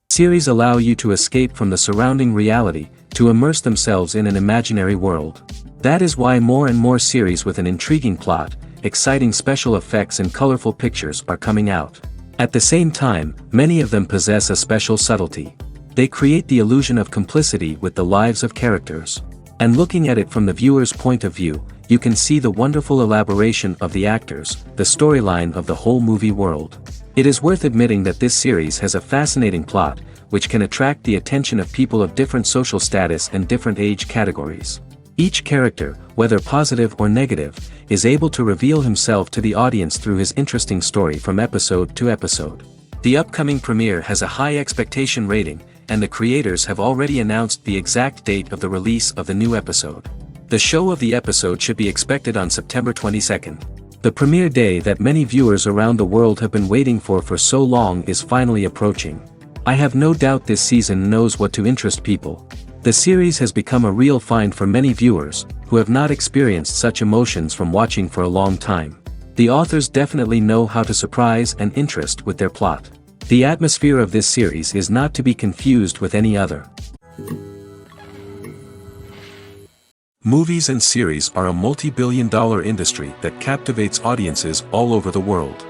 Series allow you to escape from the surrounding reality, to immerse themselves in an imaginary world. That is why more and more series with an intriguing plot, exciting special effects and colorful pictures are coming out. At the same time, many of them possess a special subtlety. They create the illusion of complicity with the lives of characters. And looking at it from the viewer's point of view, you can see the wonderful elaboration of the actors, the storyline of the whole movie world. It is worth admitting that this series has a fascinating plot, which can attract the attention of people of different social status and different age categories. Each character, whether positive or negative, is able to reveal himself to the audience through his interesting story from episode to episode. The upcoming premiere has a high expectation rating, and the creators have already announced the exact date of the release of the new episode. The show of the episode should be expected on September 22nd. The premiere day that many viewers around the world have been waiting for so long is finally approaching. I have no doubt this season knows what to interest people. The series has become a real find for many viewers, who have not experienced such emotions from watching for a long time. The authors definitely know how to surprise and interest with their plot. The atmosphere of this series is not to be confused with any other. Movies and series are a multi-billion-dollar industry that captivates audiences all over the world.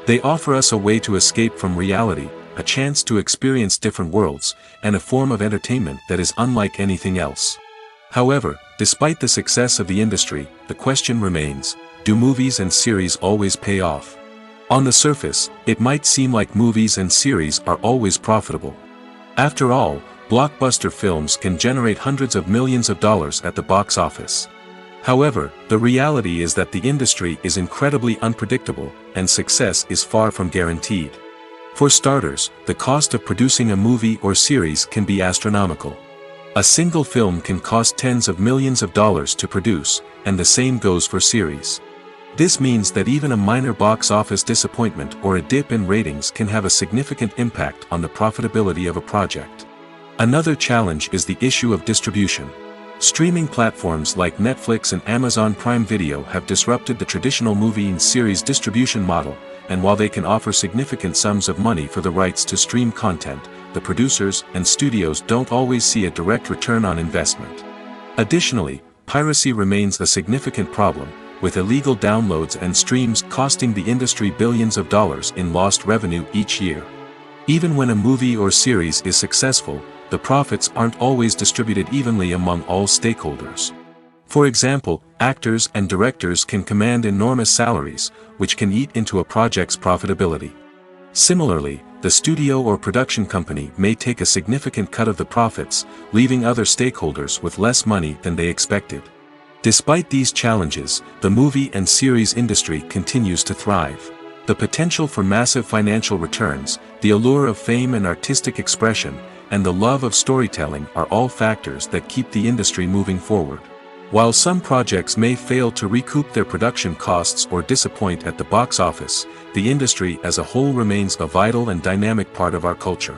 They offer us a way to escape from reality, a chance to experience different worlds, and a form of entertainment that is unlike anything else. However, despite the success of the industry, the question remains, do movies and series always pay off? On the surface, it might seem like movies and series are always profitable. After all, blockbuster films can generate hundreds of millions of dollars at the box office. However, the reality is that the industry is incredibly unpredictable, and success is far from guaranteed. For starters, the cost of producing a movie or series can be astronomical. A single film can cost tens of millions of dollars to produce, and the same goes for series. This means that even a minor box office disappointment or a dip in ratings can have a significant impact on the profitability of a project. Another challenge is the issue of distribution. Streaming platforms like Netflix and Amazon Prime Video have disrupted the traditional movie and series distribution model, and while they can offer significant sums of money for the rights to stream content, the producers and studios don't always see a direct return on investment. Additionally, piracy remains a significant problem, with illegal downloads and streams costing the industry billions of dollars in lost revenue each year. Even when a movie or series is successful, the profits aren't always distributed evenly among all stakeholders. For example, actors and directors can command enormous salaries, which can eat into a project's profitability. Similarly, the studio or production company may take a significant cut of the profits, leaving other stakeholders with less money than they expected. Despite these challenges, the movie and series industry continues to thrive. The potential for massive financial returns, the allure of fame and artistic expression, and the love of storytelling are all factors that keep the industry moving forward. While some projects may fail to recoup their production costs or disappoint at the box office, the industry as a whole remains a vital and dynamic part of our culture.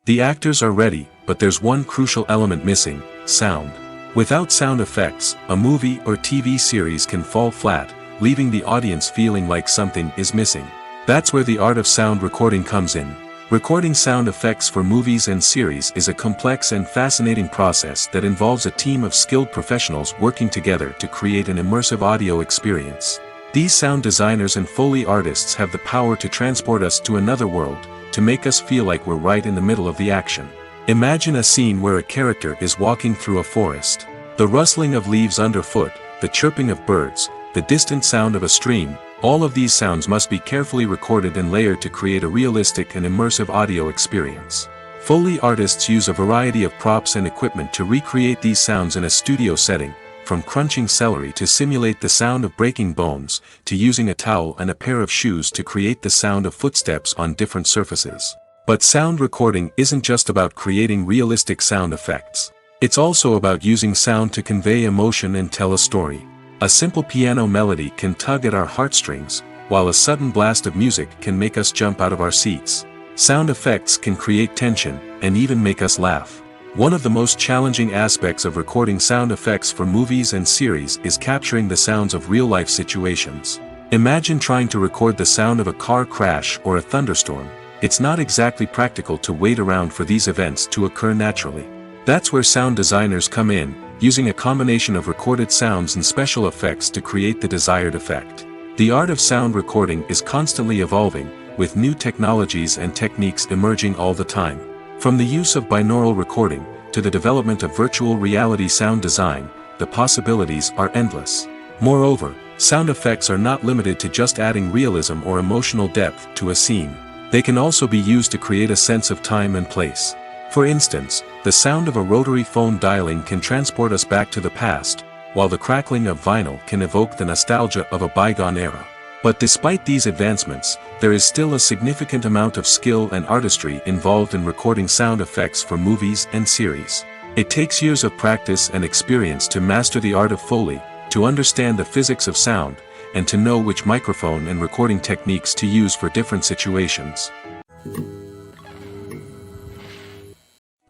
The actors are ready, but there's one crucial element missing: sound. Without sound effects, a movie or TV series can fall flat, leaving the audience feeling like something is missing. That's where the art of sound recording comes in. Recording sound effects for movies and series is a complex and fascinating process that involves a team of skilled professionals working together to create an immersive audio experience. These sound designers and Foley artists have the power to transport us to another world, to make us feel like we're right in the middle of the action. Imagine a scene where a character is walking through a forest. The rustling of leaves underfoot, the chirping of birds, the distant sound of a stream, all of these sounds must be carefully recorded and layered to create a realistic and immersive audio experience. Foley artists use a variety of props and equipment to recreate these sounds in a studio setting, from crunching celery to simulate the sound of breaking bones, to using a towel and a pair of shoes to create the sound of footsteps on different surfaces. But sound recording isn't just about creating realistic sound effects. It's also about using sound to convey emotion and tell a story. A simple piano melody can tug at our heartstrings, while a sudden blast of music can make us jump out of our seats. Sound effects can create tension, and even make us laugh. One of the most challenging aspects of recording sound effects for movies and series is capturing the sounds of real-life situations. Imagine trying to record the sound of a car crash or a thunderstorm. It's not exactly practical to wait around for these events to occur naturally. That's where sound designers come in, using a combination of recorded sounds and special effects to create the desired effect. The art of sound recording is constantly evolving, with new technologies and techniques emerging all the time. From the use of binaural recording, to the development of virtual reality sound design, the possibilities are endless. Moreover, sound effects are not limited to just adding realism or emotional depth to a scene. They can also be used to create a sense of time and place. For instance, the sound of a rotary phone dialing can transport us back to the past, while the crackling of vinyl can evoke the nostalgia of a bygone era. But despite these advancements, there is still a significant amount of skill and artistry involved in recording sound effects for movies and series. It takes years of practice and experience to master the art of Foley, to understand the physics of sound, and to know which microphone and recording techniques to use for different situations.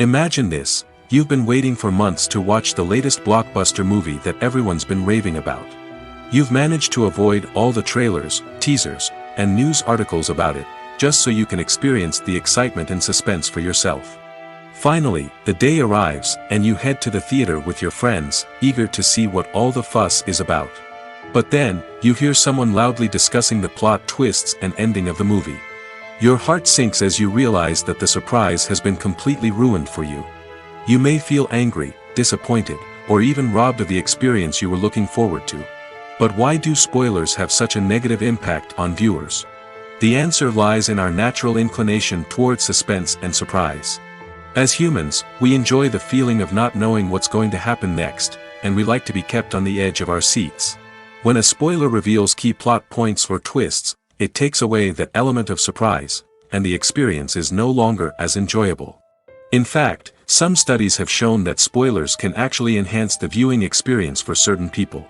Imagine this: you've been waiting for months to watch the latest blockbuster movie that everyone's been raving about. You've managed to avoid all the trailers, teasers, and news articles about it, just so you can experience the excitement and suspense for yourself. Finally, the day arrives, and you head to the theater with your friends, eager to see what all the fuss is about. But then, you hear someone loudly discussing the plot twists and ending of the movie. Your heart sinks as you realize that the surprise has been completely ruined for you. You may feel angry, disappointed, or even robbed of the experience you were looking forward to. But why do spoilers have such a negative impact on viewers? The answer lies in our natural inclination toward suspense and surprise. As humans, we enjoy the feeling of not knowing what's going to happen next, and we like to be kept on the edge of our seats. When a spoiler reveals key plot points or twists, it takes away that element of surprise, and the experience is no longer as enjoyable. In fact, some studies have shown that spoilers can actually enhance the viewing experience for certain people.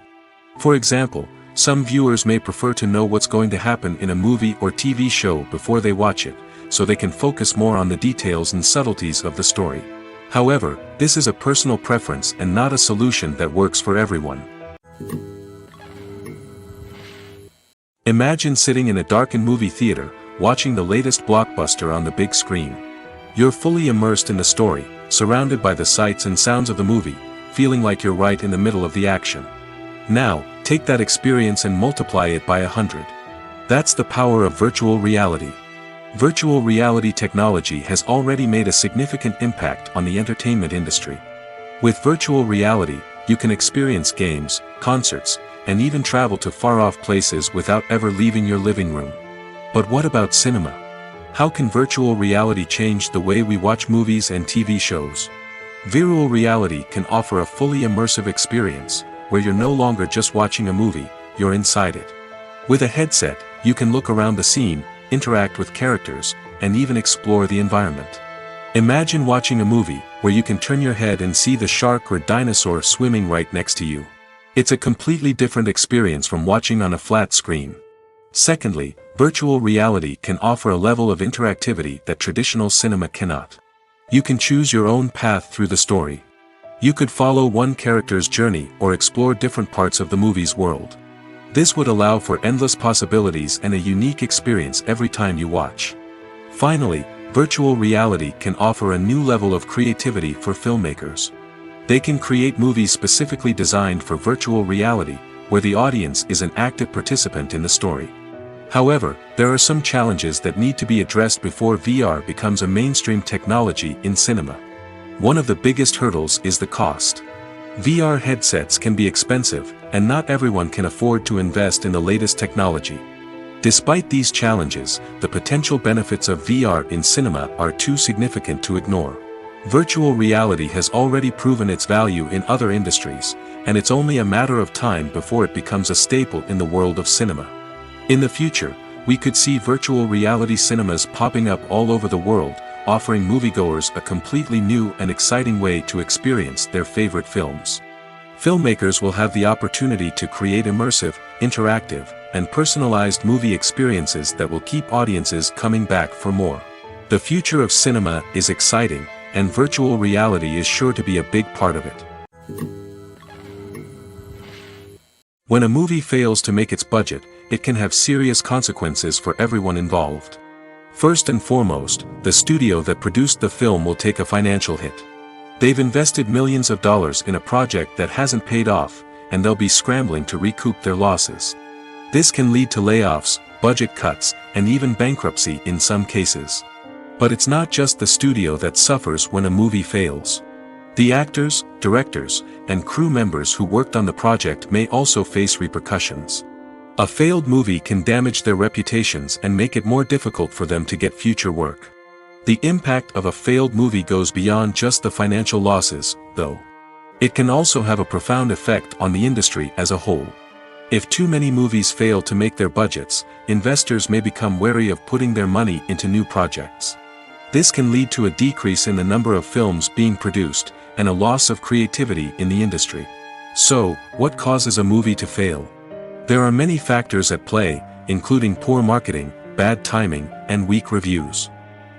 For example, some viewers may prefer to know what's going to happen in a movie or TV show before they watch it, so they can focus more on the details and subtleties of the story. However, this is a personal preference and not a solution that works for everyone. Imagine sitting in a darkened movie theater, watching the latest blockbuster on the big screen. You're fully immersed in the story, surrounded by the sights and sounds of the movie, feeling like you're right in the middle of the action. Now, take that experience and multiply it by 100. That's the power of virtual reality. Virtual reality technology has already made a significant impact on the entertainment industry. With virtual reality, you can experience games, concerts, and even travel to far-off places without ever leaving your living room. But what about cinema? How can virtual reality change the way we watch movies and TV shows? Virtual reality can offer a fully immersive experience, where you're no longer just watching a movie, you're inside it. With a headset, you can look around the scene, interact with characters, and even explore the environment. Imagine watching a movie where you can turn your head and see the shark or dinosaur swimming right next to you. It's a completely different experience from watching on a flat screen. Secondly, virtual reality can offer a level of interactivity that traditional cinema cannot. You can choose your own path through the story. You could follow one character's journey or explore different parts of the movie's world. This would allow for endless possibilities and a unique experience every time you watch. Finally, virtual reality can offer a new level of creativity for filmmakers. They can create movies specifically designed for virtual reality, where the audience is an active participant in the story. However, there are some challenges that need to be addressed before VR becomes a mainstream technology in cinema. One of the biggest hurdles is the cost. VR headsets can be expensive, and not everyone can afford to invest in the latest technology. Despite these challenges, the potential benefits of VR in cinema are too significant to ignore. Virtual reality has already proven its value in other industries, and it's only a matter of time before it becomes a staple in the world of cinema. In the future, we could see virtual reality cinemas popping up all over the world, offering moviegoers a completely new and exciting way to experience their favorite films. Filmmakers will have the opportunity to create immersive, interactive, and personalized movie experiences that will keep audiences coming back for more. The future of cinema is exciting, and virtual reality is sure to be a big part of it. When a movie fails to make its budget, it can have serious consequences for everyone involved. First and foremost, the studio that produced the film will take a financial hit. They've invested millions of dollars in a project that hasn't paid off, and they'll be scrambling to recoup their losses. This can lead to layoffs, budget cuts, and even bankruptcy in some cases. But it's not just the studio that suffers when a movie fails. The actors, directors, and crew members who worked on the project may also face repercussions. A failed movie can damage their reputations and make it more difficult for them to get future work. The impact of a failed movie goes beyond just the financial losses, though. It can also have a profound effect on the industry as a whole. If too many movies fail to make their budgets, investors may become wary of putting their money into new projects. This can lead to a decrease in the number of films being produced, and a loss of creativity in the industry. So, what causes a movie to fail? There are many factors at play, including poor marketing, bad timing, and weak reviews.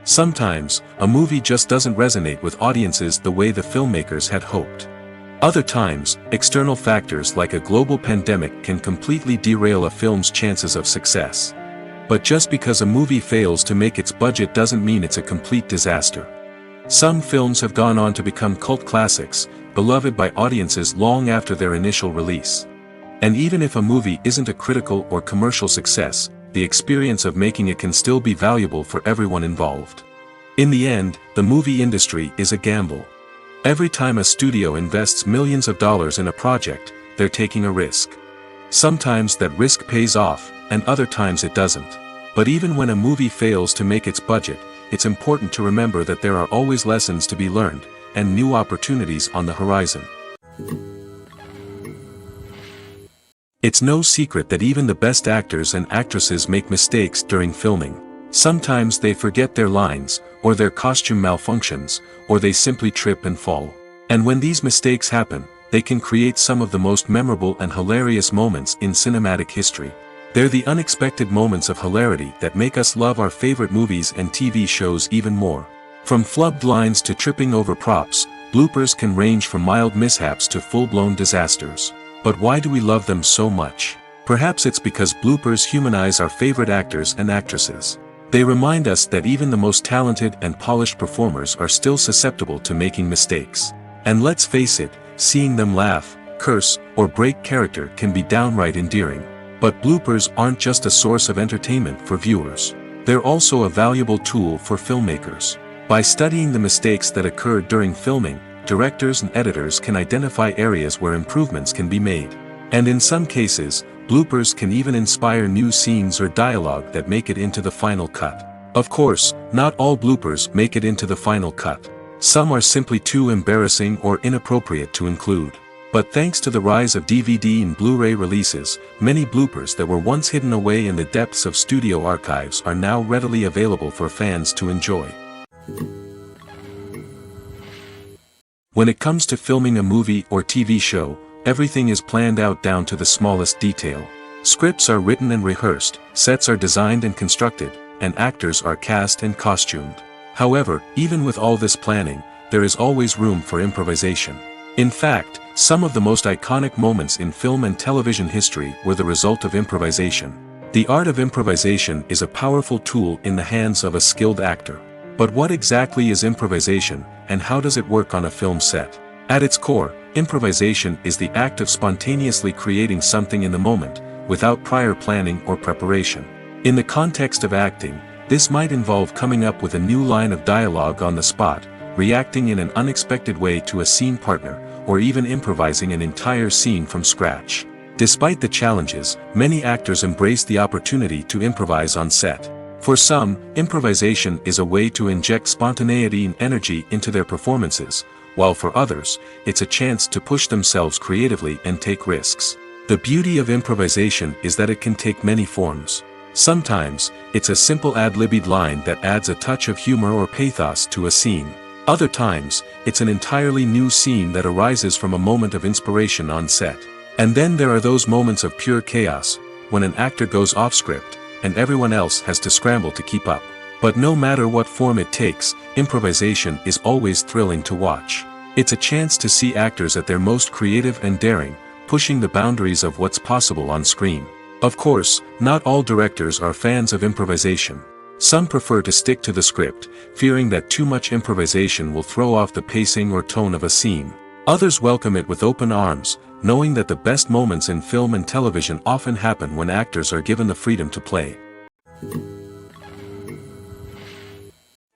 Sometimes, a movie just doesn't resonate with audiences the way the filmmakers had hoped. Other times, external factors like a global pandemic can completely derail a film's chances of success. But just because a movie fails to make its budget doesn't mean it's a complete disaster. Some films have gone on to become cult classics, beloved by audiences long after their initial release. And even if a movie isn't a critical or commercial success, the experience of making it can still be valuable for everyone involved. In the end, the movie industry is a gamble. Every time a studio invests millions of dollars in a project, they're taking a risk. Sometimes that risk pays off, and other times it doesn't. But even when a movie fails to make its budget, it's important to remember that there are always lessons to be learned, and new opportunities on the horizon. It's no secret that even the best actors and actresses make mistakes during filming. Sometimes they forget their lines, or their costume malfunctions, or they simply trip and fall. And when these mistakes happen, they can create some of the most memorable and hilarious moments in cinematic history. They're the unexpected moments of hilarity that make us love our favorite movies and TV shows even more. From flubbed lines to tripping over props, bloopers can range from mild mishaps to full-blown disasters. But why do we love them so much? Perhaps it's because bloopers humanize our favorite actors and actresses. They remind us that even the most talented and polished performers are still susceptible to making mistakes. And let's face it, seeing them laugh, curse, or break character can be downright endearing. But bloopers aren't just a source of entertainment for viewers. They're also a valuable tool for filmmakers. By studying the mistakes that occurred during filming, directors and editors can identify areas where improvements can be made. And in some cases, bloopers can even inspire new scenes or dialogue that make it into the final cut. Of course, not all bloopers make it into the final cut. Some are simply too embarrassing or inappropriate to include. But thanks to the rise of DVD and Blu-ray releases, many bloopers that were once hidden away in the depths of studio archives are now readily available for fans to enjoy. When it comes to filming a movie or TV show, everything is planned out down to the smallest detail. Scripts are written and rehearsed, sets are designed and constructed, and actors are cast and costumed. However, even with all this planning, there is always room for improvisation. In fact, some of the most iconic moments in film and television history were the result of improvisation. The art of improvisation is a powerful tool in the hands of a skilled actor. But what exactly is improvisation, and how does it work on a film set? At its core, improvisation is the act of spontaneously creating something in the moment, without prior planning or preparation. In the context of acting, this might involve coming up with a new line of dialogue on the spot, reacting in an unexpected way to a scene partner, or even improvising an entire scene from scratch. Despite the challenges, many actors embrace the opportunity to improvise on set. For some, improvisation is a way to inject spontaneity and energy into their performances, while for others, it's a chance to push themselves creatively and take risks. The beauty of improvisation is that it can take many forms. Sometimes, it's a simple ad-libbed line that adds a touch of humor or pathos to a scene. Other times, it's an entirely new scene that arises from a moment of inspiration on set. And then there are those moments of pure chaos, when an actor goes off script, and everyone else has to scramble to keep up. But no matter what form it takes, improvisation is always thrilling to watch. It's a chance to see actors at their most creative and daring, pushing the boundaries of what's possible on screen. Of course, not all directors are fans of improvisation. Some prefer to stick to the script, fearing that too much improvisation will throw off the pacing or tone of a scene. Others welcome it with open arms, knowing that the best moments in film and television often happen when actors are given the freedom to play.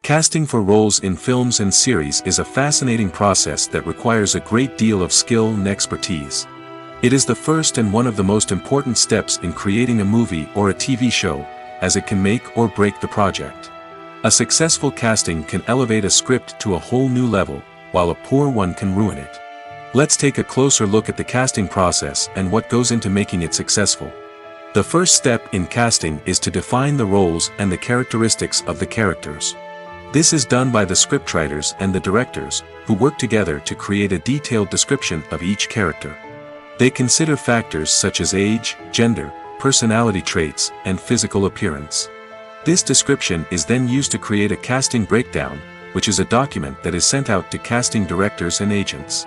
Casting for roles in films and series is a fascinating process that requires a great deal of skill and expertise. It is the first and one of the most important steps in creating a movie or a TV show, as it can make or break the project. A successful casting can elevate a script to a whole new level, while a poor one can ruin it. Let's take a closer look at the casting process and what goes into making it successful. The first step in casting is to define the roles and the characteristics of the characters. This is done by the scriptwriters and the directors, who work together to create a detailed description of each character. They consider factors such as age, gender, personality traits, and physical appearance. This description is then used to create a casting breakdown, which is a document that is sent out to casting directors and agents.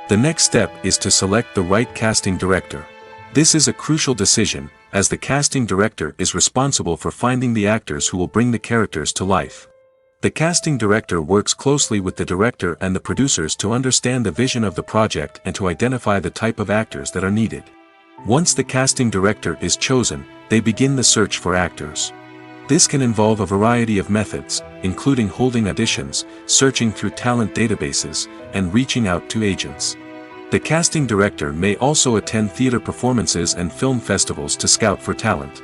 The next step is to select the right casting director. This is a crucial decision, as the casting director is responsible for finding the actors who will bring the characters to life. The casting director works closely with the director and the producers to understand the vision of the project and to identify the type of actors that are needed. Once the casting director is chosen, they begin the search for actors. This can involve a variety of methods, including holding auditions, searching through talent databases, and reaching out to agents. The casting director may also attend theater performances and film festivals to scout for talent.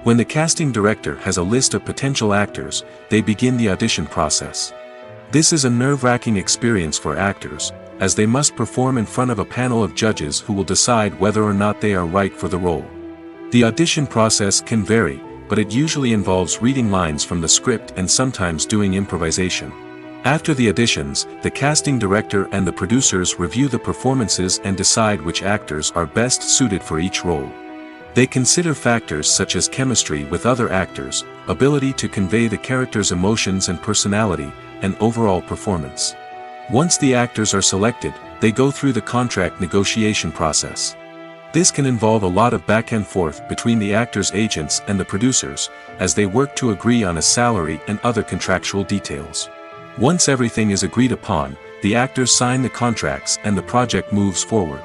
When the casting director has a list of potential actors, they begin the audition process. This is a nerve-wracking experience for actors, as they must perform in front of a panel of judges who will decide whether or not they are right for the role. The audition process can vary, but it usually involves reading lines from the script and sometimes doing improvisation. After the auditions, the casting director and the producers review the performances and decide which actors are best suited for each role. They consider factors such as chemistry with other actors, ability to convey the character's emotions and personality, and overall performance. Once the actors are selected, they go through the contract negotiation process. This can involve a lot of back and forth between the actors' agents and the producers, as they work to agree on a salary and other contractual details. Once everything is agreed upon, the actors sign the contracts and the project moves forward.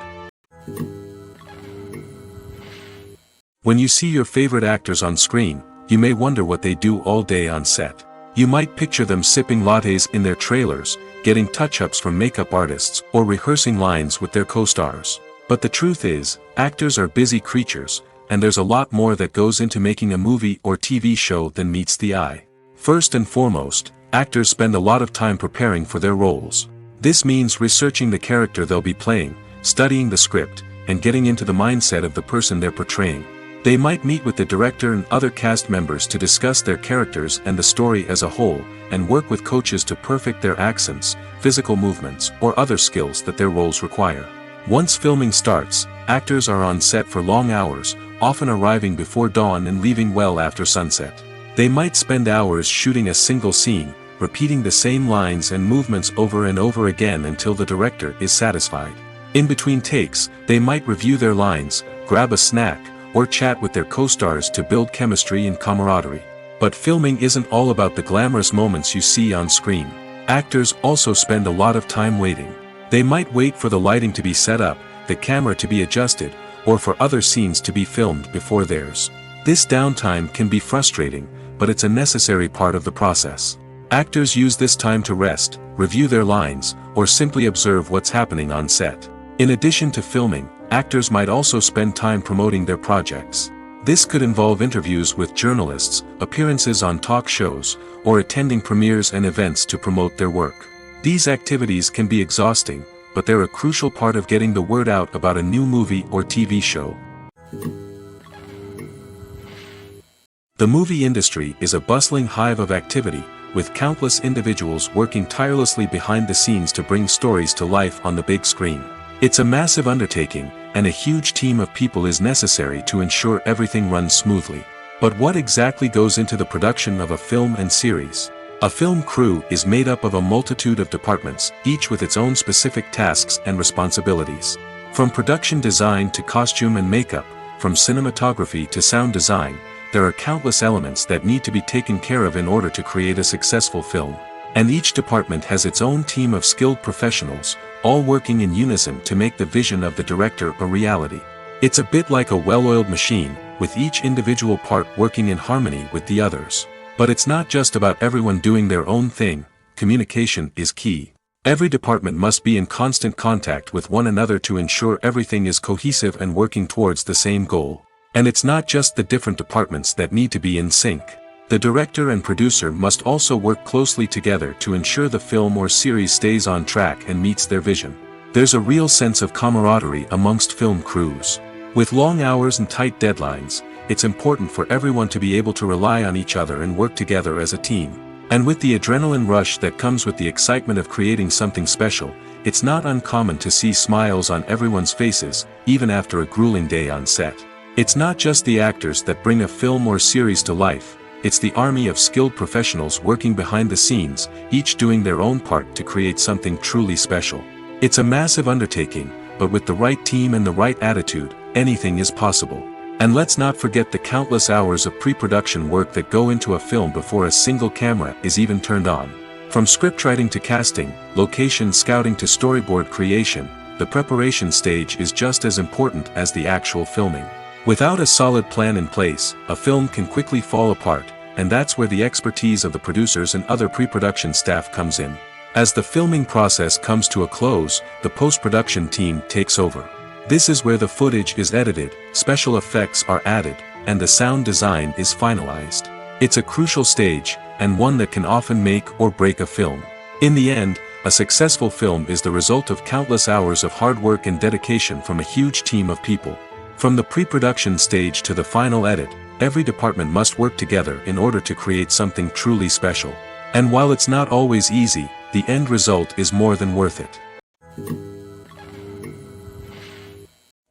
When you see your favorite actors on screen, you may wonder what they do all day on set. You might picture them sipping lattes in their trailers, getting touch-ups from makeup artists, or rehearsing lines with their co-stars. But the truth is, actors are busy creatures, and there's a lot more that goes into making a movie or TV show than meets the eye. First and foremost, actors spend a lot of time preparing for their roles. This means researching the character they'll be playing, studying the script, and getting into the mindset of the person they're portraying. They might meet with the director and other cast members to discuss their characters and the story as a whole, and work with coaches to perfect their accents, physical movements, or other skills that their roles require. Once filming starts, actors are on set for long hours, often arriving before dawn and leaving well after sunset. They might spend hours shooting a single scene, repeating the same lines and movements over and over again until the director is satisfied. In between takes, they might review their lines, grab a snack, or chat with their co-stars to build chemistry and camaraderie. But filming isn't all about the glamorous moments you see on screen. Actors also spend a lot of time waiting. They might wait for the lighting to be set up, the camera to be adjusted, or for other scenes to be filmed before theirs. This downtime can be frustrating, but it's a necessary part of the process. Actors use this time to rest, review their lines, or simply observe what's happening on set. In addition to filming, actors might also spend time promoting their projects. This could involve interviews with journalists, appearances on talk shows, or attending premieres and events to promote their work. These activities can be exhausting, but they're a crucial part of getting the word out about a new movie or TV show. The movie industry is a bustling hive of activity, with countless individuals working tirelessly behind the scenes to bring stories to life on the big screen. It's a massive undertaking, and a huge team of people is necessary to ensure everything runs smoothly. But what exactly goes into the production of a film and series? A film crew is made up of a multitude of departments, each with its own specific tasks and responsibilities. From production design to costume and makeup, from cinematography to sound design, there are countless elements that need to be taken care of in order to create a successful film. And each department has its own team of skilled professionals, all working in unison to make the vision of the director a reality. It's a bit like a well-oiled machine, with each individual part working in harmony with the others. But it's not just about everyone doing their own thing. Communication is key. Every department must be in constant contact with one another to ensure everything is cohesive and working towards the same goal. And it's not just the different departments that need to be in sync. The director and producer must also work closely together to ensure the film or series stays on track and meets their vision. There's a real sense of camaraderie amongst film crews. With long hours and tight deadlines, it's important for everyone to be able to rely on each other and work together as a team. And with the adrenaline rush that comes with the excitement of creating something special, it's not uncommon to see smiles on everyone's faces, even after a grueling day on set. It's not just the actors that bring a film or series to life, it's the army of skilled professionals working behind the scenes, each doing their own part to create something truly special. It's a massive undertaking, but with the right team and the right attitude, anything is possible. And let's not forget the countless hours of pre-production work that go into a film before a single camera is even turned on. From scriptwriting to casting, location scouting to storyboard creation, the preparation stage is just as important as the actual filming. Without a solid plan in place, a film can quickly fall apart, and that's where the expertise of the producers and other pre-production staff comes in. As the filming process comes to a close, the post-production team takes over. This is where the footage is edited, special effects are added, and the sound design is finalized. It's a crucial stage, and one that can often make or break a film. In the end, a successful film is the result of countless hours of hard work and dedication from a huge team of people. From the pre-production stage to the final edit, every department must work together in order to create something truly special. And while it's not always easy, the end result is more than worth it.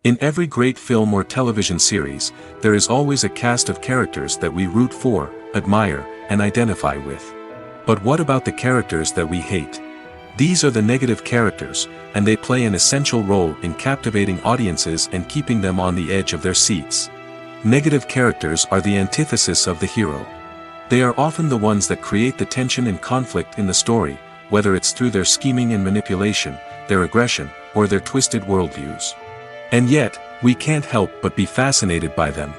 In every great film or television series, there is always a cast of characters that we root for, admire, and identify with. But what about the characters that we hate? These are the negative characters, and they play an essential role in captivating audiences and keeping them on the edge of their seats. Negative characters are the antithesis of the hero. They are often the ones that create the tension and conflict in the story, whether it's through their scheming and manipulation, their aggression, or their twisted worldviews. And yet, we can't help but be fascinated by them.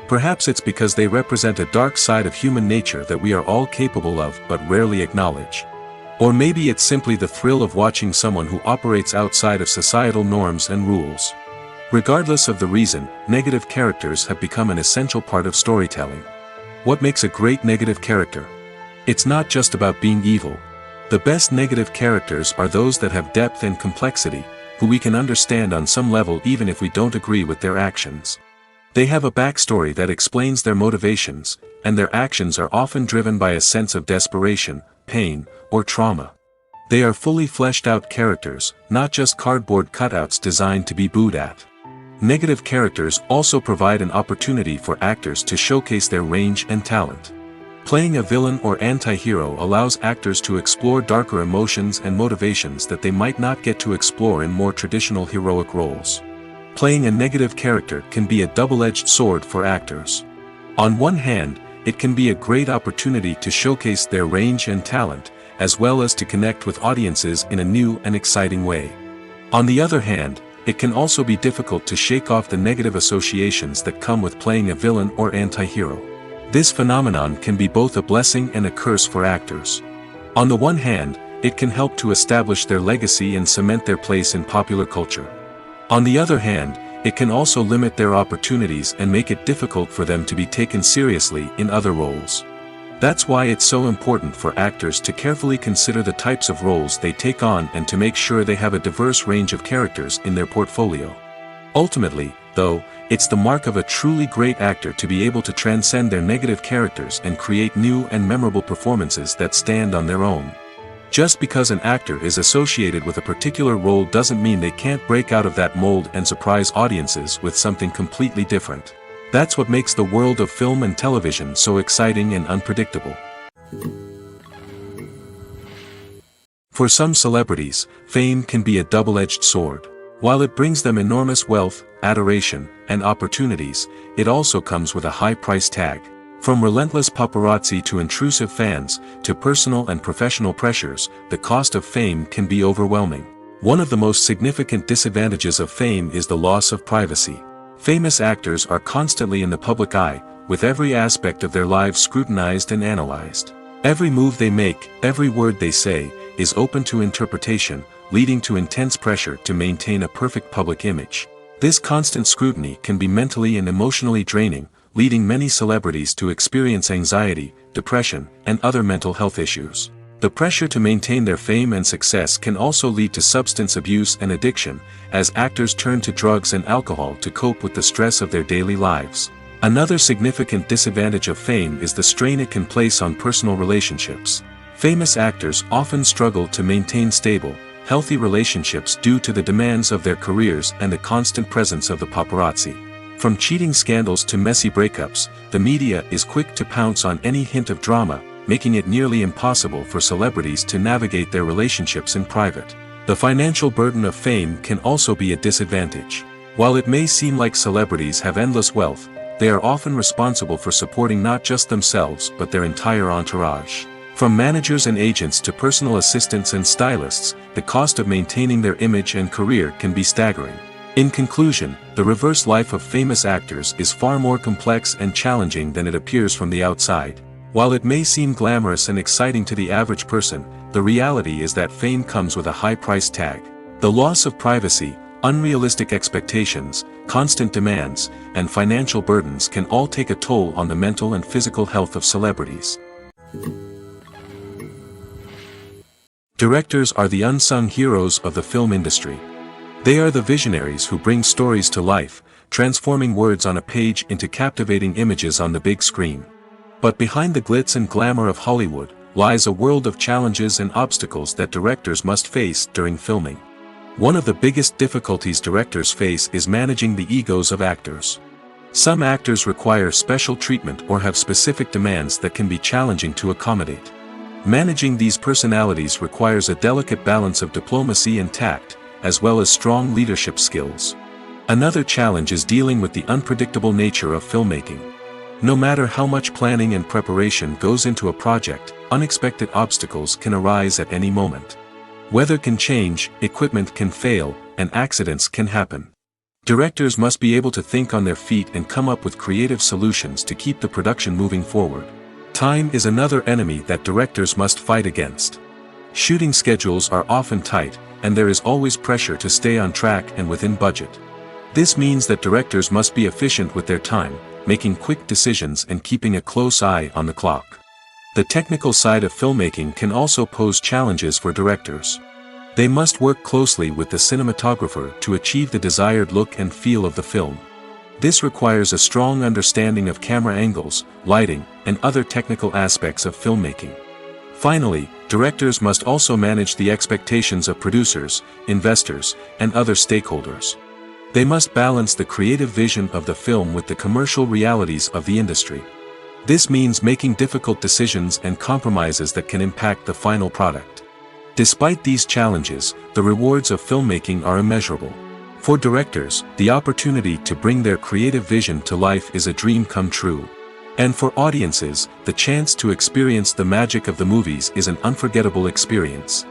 Perhaps it's because they represent a dark side of human nature that we are all capable of but rarely acknowledge. Or maybe it's simply the thrill of watching someone who operates outside of societal norms and rules. Regardless of the reason, negative characters have become an essential part of storytelling. What makes a great negative character? It's not just about being evil. The best negative characters are those that have depth and complexity, who we can understand on some level even if we don't agree with their actions. They have a backstory that explains their motivations, and their actions are often driven by a sense of desperation, pain, or trauma. They are fully fleshed out characters, not just cardboard cutouts designed to be booed at. Negative characters also provide an opportunity for actors to showcase their range and talent. Playing a villain or anti-hero allows actors to explore darker emotions and motivations that they might not get to explore in more traditional heroic roles. Playing a negative character can be a double-edged sword for actors. On one hand, it can be a great opportunity to showcase their range and talent, as well as to connect with audiences in a new and exciting way. On the other hand, it can also be difficult to shake off the negative associations that come with playing a villain or anti-hero. This phenomenon can be both a blessing and a curse for actors. On the one hand, it can help to establish their legacy and cement their place in popular culture. On the other hand, it can also limit their opportunities and make it difficult for them to be taken seriously in other roles. That's why it's so important for actors to carefully consider the types of roles they take on and to make sure they have a diverse range of characters in their portfolio. Ultimately, though, it's the mark of a truly great actor to be able to transcend their negative characters and create new and memorable performances that stand on their own. Just because an actor is associated with a particular role doesn't mean they can't break out of that mold and surprise audiences with something completely different. That's what makes the world of film and television so exciting and unpredictable. For some celebrities, fame can be a double-edged sword. While it brings them enormous wealth, adoration, and opportunities, it also comes with a high price tag. From relentless paparazzi to intrusive fans, to personal and professional pressures, the cost of fame can be overwhelming. One of the most significant disadvantages of fame is the loss of privacy. Famous actors are constantly in the public eye, with every aspect of their lives scrutinized and analyzed. Every move they make, every word they say, is open to interpretation, leading to intense pressure to maintain a perfect public image. This constant scrutiny can be mentally and emotionally draining, leading many celebrities to experience anxiety, depression, and other mental health issues. The pressure to maintain their fame and success can also lead to substance abuse and addiction, as actors turn to drugs and alcohol to cope with the stress of their daily lives. Another significant disadvantage of fame is the strain it can place on personal relationships. Famous actors often struggle to maintain stable, healthy relationships due to the demands of their careers and the constant presence of the paparazzi. From cheating scandals to messy breakups, the media is quick to pounce on any hint of drama, making it nearly impossible for celebrities to navigate their relationships in private. The financial burden of fame can also be a disadvantage. While it may seem like celebrities have endless wealth, they are often responsible for supporting not just themselves but their entire entourage. From managers and agents to personal assistants and stylists, the cost of maintaining their image and career can be staggering. In conclusion, the reverse life of famous actors is far more complex and challenging than it appears from the outside. While it may seem glamorous and exciting to the average person, the reality is that fame comes with a high price tag. The loss of privacy, unrealistic expectations, constant demands, and financial burdens can all take a toll on the mental and physical health of celebrities. Directors are the unsung heroes of the film industry. They are the visionaries who bring stories to life, transforming words on a page into captivating images on the big screen. But behind the glitz and glamour of Hollywood, lies a world of challenges and obstacles that directors must face during filming. One of the biggest difficulties directors face is managing the egos of actors. Some actors require special treatment or have specific demands that can be challenging to accommodate. Managing these personalities requires a delicate balance of diplomacy and tact, as well as strong leadership skills. Another challenge is dealing with the unpredictable nature of filmmaking. No matter how much planning and preparation goes into a project, unexpected obstacles can arise at any moment. Weather can change, equipment can fail, and accidents can happen. Directors must be able to think on their feet and come up with creative solutions to keep the production moving forward. Time is another enemy that directors must fight against. Shooting schedules are often tight, and there is always pressure to stay on track and within budget. This means that directors must be efficient with their time, making quick decisions and keeping a close eye on the clock. The technical side of filmmaking can also pose challenges for directors. They must work closely with the cinematographer to achieve the desired look and feel of the film. This requires a strong understanding of camera angles, lighting, and other technical aspects of filmmaking. Finally, directors must also manage the expectations of producers, investors, and other stakeholders. They must balance the creative vision of the film with the commercial realities of the industry. This means making difficult decisions and compromises that can impact the final product. Despite these challenges, the rewards of filmmaking are immeasurable. For directors, the opportunity to bring their creative vision to life is a dream come true. And for audiences, the chance to experience the magic of the movies is an unforgettable experience.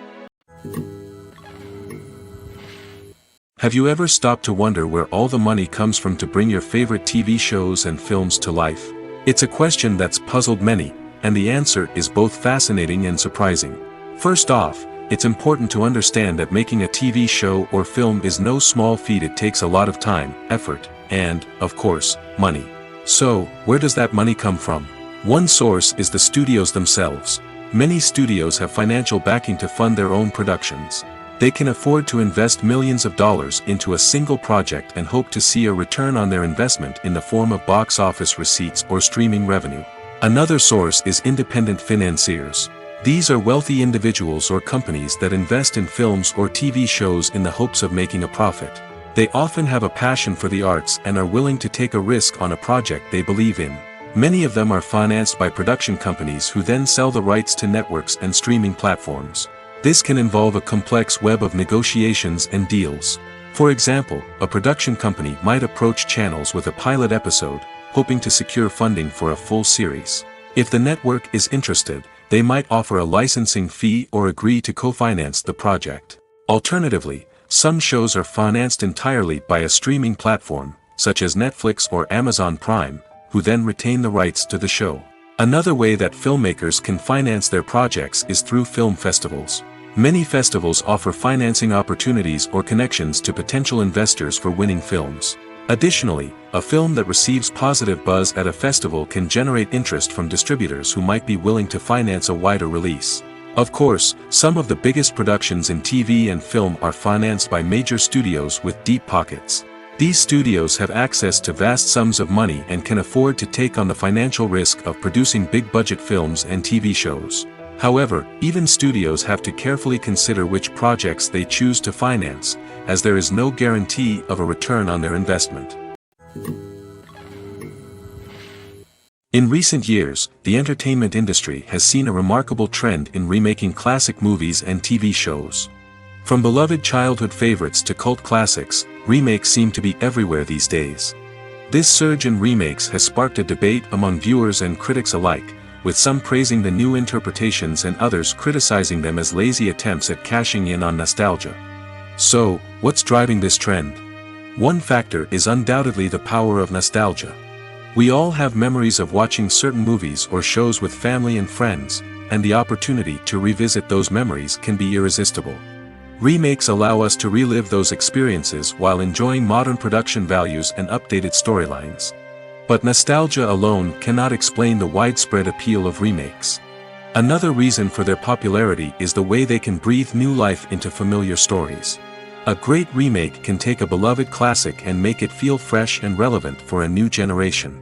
Have you ever stopped to wonder where all the money comes from to bring your favorite TV shows and films to life? It's a question that's puzzled many, and the answer is both fascinating and surprising. First off, it's important to understand that making a TV show or film is no small feat. It takes a lot of time, effort, and, of course, money. So, where does that money come from? One source is the studios themselves. Many studios have financial backing to fund their own productions. They can afford to invest millions of dollars into a single project and hope to see a return on their investment in the form of box office receipts or streaming revenue. Another source is independent financiers. These are wealthy individuals or companies that invest in films or TV shows in the hopes of making a profit. They often have a passion for the arts and are willing to take a risk on a project they believe in. Many of them are financed by production companies who then sell the rights to networks and streaming platforms. This can involve a complex web of negotiations and deals. For example, a production company might approach channels with a pilot episode, hoping to secure funding for a full series. If the network is interested, they might offer a licensing fee or agree to co-finance the project. Alternatively, some shows are financed entirely by a streaming platform, such as Netflix or Amazon Prime, who then retain the rights to the show. Another way that filmmakers can finance their projects is through film festivals. Many festivals offer financing opportunities or connections to potential investors for winning films. Additionally, a film that receives positive buzz at a festival can generate interest from distributors who might be willing to finance a wider release. Of course, some of the biggest productions in TV and film are financed by major studios with deep pockets. These studios have access to vast sums of money and can afford to take on the financial risk of producing big-budget films and TV shows. However, even studios have to carefully consider which projects they choose to finance, as there is no guarantee of a return on their investment. In recent years, the entertainment industry has seen a remarkable trend in remaking classic movies and TV shows. From beloved childhood favorites to cult classics, remakes seem to be everywhere these days. This surge in remakes has sparked a debate among viewers and critics alike, with some praising the new interpretations and others criticizing them as lazy attempts at cashing in on nostalgia. So, what's driving this trend? One factor is undoubtedly the power of nostalgia. We all have memories of watching certain movies or shows with family and friends, and the opportunity to revisit those memories can be irresistible. Remakes allow us to relive those experiences while enjoying modern production values and updated storylines. But nostalgia alone cannot explain the widespread appeal of remakes. Another reason for their popularity is the way they can breathe new life into familiar stories. A great remake can take a beloved classic and make it feel fresh and relevant for a new generation.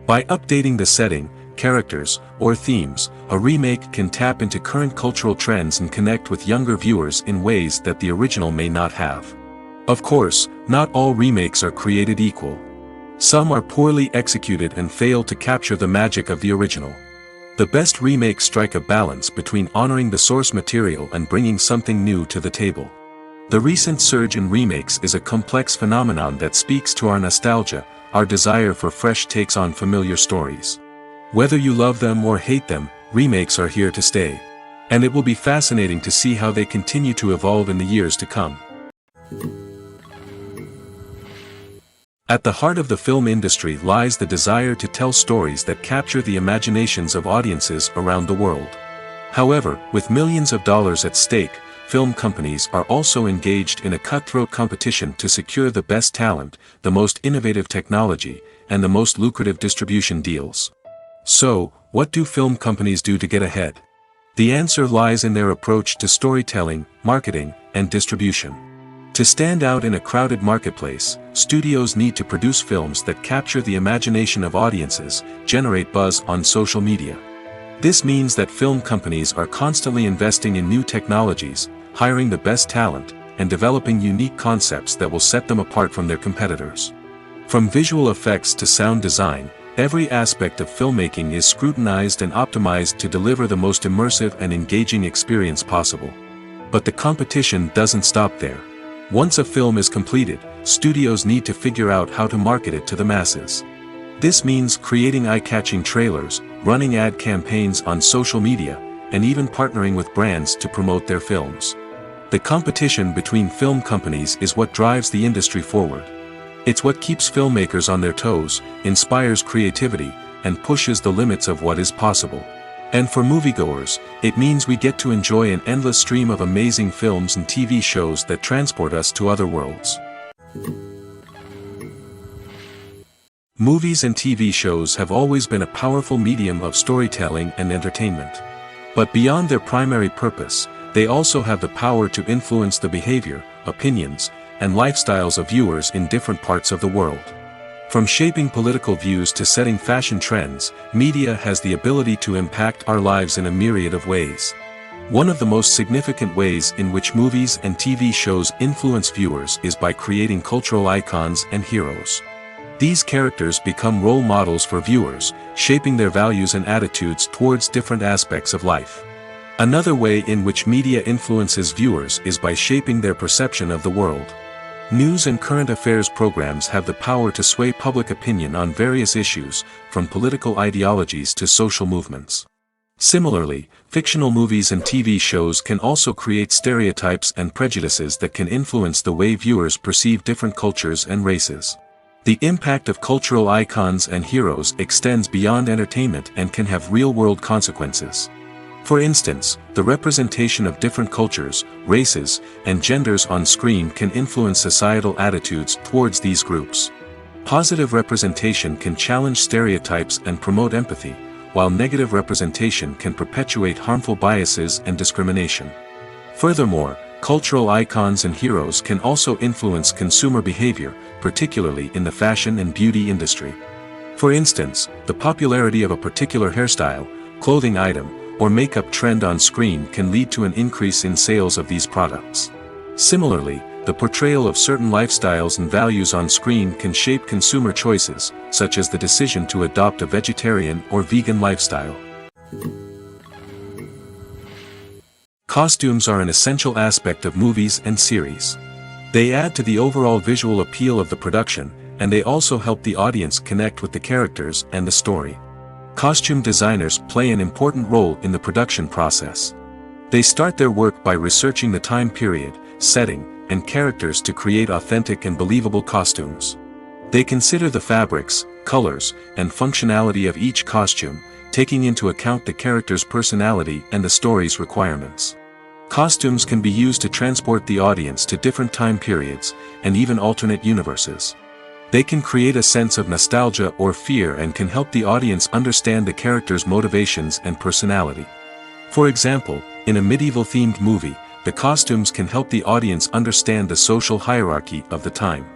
By updating the setting, characters, or themes, a remake can tap into current cultural trends and connect with younger viewers in ways that the original may not have. Of course, not all remakes are created equal. Some are poorly executed and fail to capture the magic of the original. The best remakes strike a balance between honoring the source material and bringing something new to the table. The recent surge in remakes is a complex phenomenon that speaks to our nostalgia, our desire for fresh takes on familiar stories. Whether you love them or hate them, remakes are here to stay. And it will be fascinating to see how they continue to evolve in the years to come. At the heart of the film industry lies the desire to tell stories that capture the imaginations of audiences around the world. However, with millions of dollars at stake, film companies are also engaged in a cutthroat competition to secure the best talent, the most innovative technology, and the most lucrative distribution deals. So, what do film companies do to get ahead? The answer lies in their approach to storytelling, marketing, and distribution. To stand out in a crowded marketplace, studios need to produce films that capture the imagination of audiences, generate buzz on social media. This means that film companies are constantly investing in new technologies, hiring the best talent, and developing unique concepts that will set them apart from their competitors. From visual effects to sound design, every aspect of filmmaking is scrutinized and optimized to deliver the most immersive and engaging experience possible. But the competition doesn't stop there. Once a film is completed, studios need to figure out how to market it to the masses. This means creating eye-catching trailers, running ad campaigns on social media, and even partnering with brands to promote their films. The competition between film companies is what drives the industry forward. It's what keeps filmmakers on their toes, inspires creativity, and pushes the limits of what is possible. And for moviegoers, it means we get to enjoy an endless stream of amazing films and TV shows that transport us to other worlds. Movies and TV shows have always been a powerful medium of storytelling and entertainment. But beyond their primary purpose, they also have the power to influence the behavior, opinions, and lifestyles of viewers in different parts of the world. From shaping political views to setting fashion trends, media has the ability to impact our lives in a myriad of ways. One of the most significant ways in which movies and TV shows influence viewers is by creating cultural icons and heroes. These characters become role models for viewers, shaping their values and attitudes towards different aspects of life. Another way in which media influences viewers is by shaping their perception of the world. News and current affairs programs have the power to sway public opinion on various issues, from political ideologies to social movements. Similarly, fictional movies and TV shows can also create stereotypes and prejudices that can influence the way viewers perceive different cultures and races. The impact of cultural icons and heroes extends beyond entertainment and can have real-world consequences. For instance, the representation of different cultures, races, and genders on screen can influence societal attitudes towards these groups. Positive representation can challenge stereotypes and promote empathy, while negative representation can perpetuate harmful biases and discrimination. Furthermore, cultural icons and heroes can also influence consumer behavior, particularly in the fashion and beauty industry. For instance, the popularity of a particular hairstyle, clothing item, or makeup trend on screen can lead to an increase in sales of these products. Similarly, the portrayal of certain lifestyles and values on screen can shape consumer choices, such as the decision to adopt a vegetarian or vegan lifestyle. Costumes are an essential aspect of movies and series. They add to the overall visual appeal of the production, and they also help the audience connect with the characters and the story. Costume designers play an important role in the production process. They start their work by researching the time period, setting, and characters to create authentic and believable costumes. They consider the fabrics, colors, and functionality of each costume, taking into account the character's personality and the story's requirements. Costumes can be used to transport the audience to different time periods, and even alternate universes. They can create a sense of nostalgia or fear and can help the audience understand the character's motivations and personality. For example, in a medieval-themed movie, the costumes can help the audience understand the social hierarchy of the time.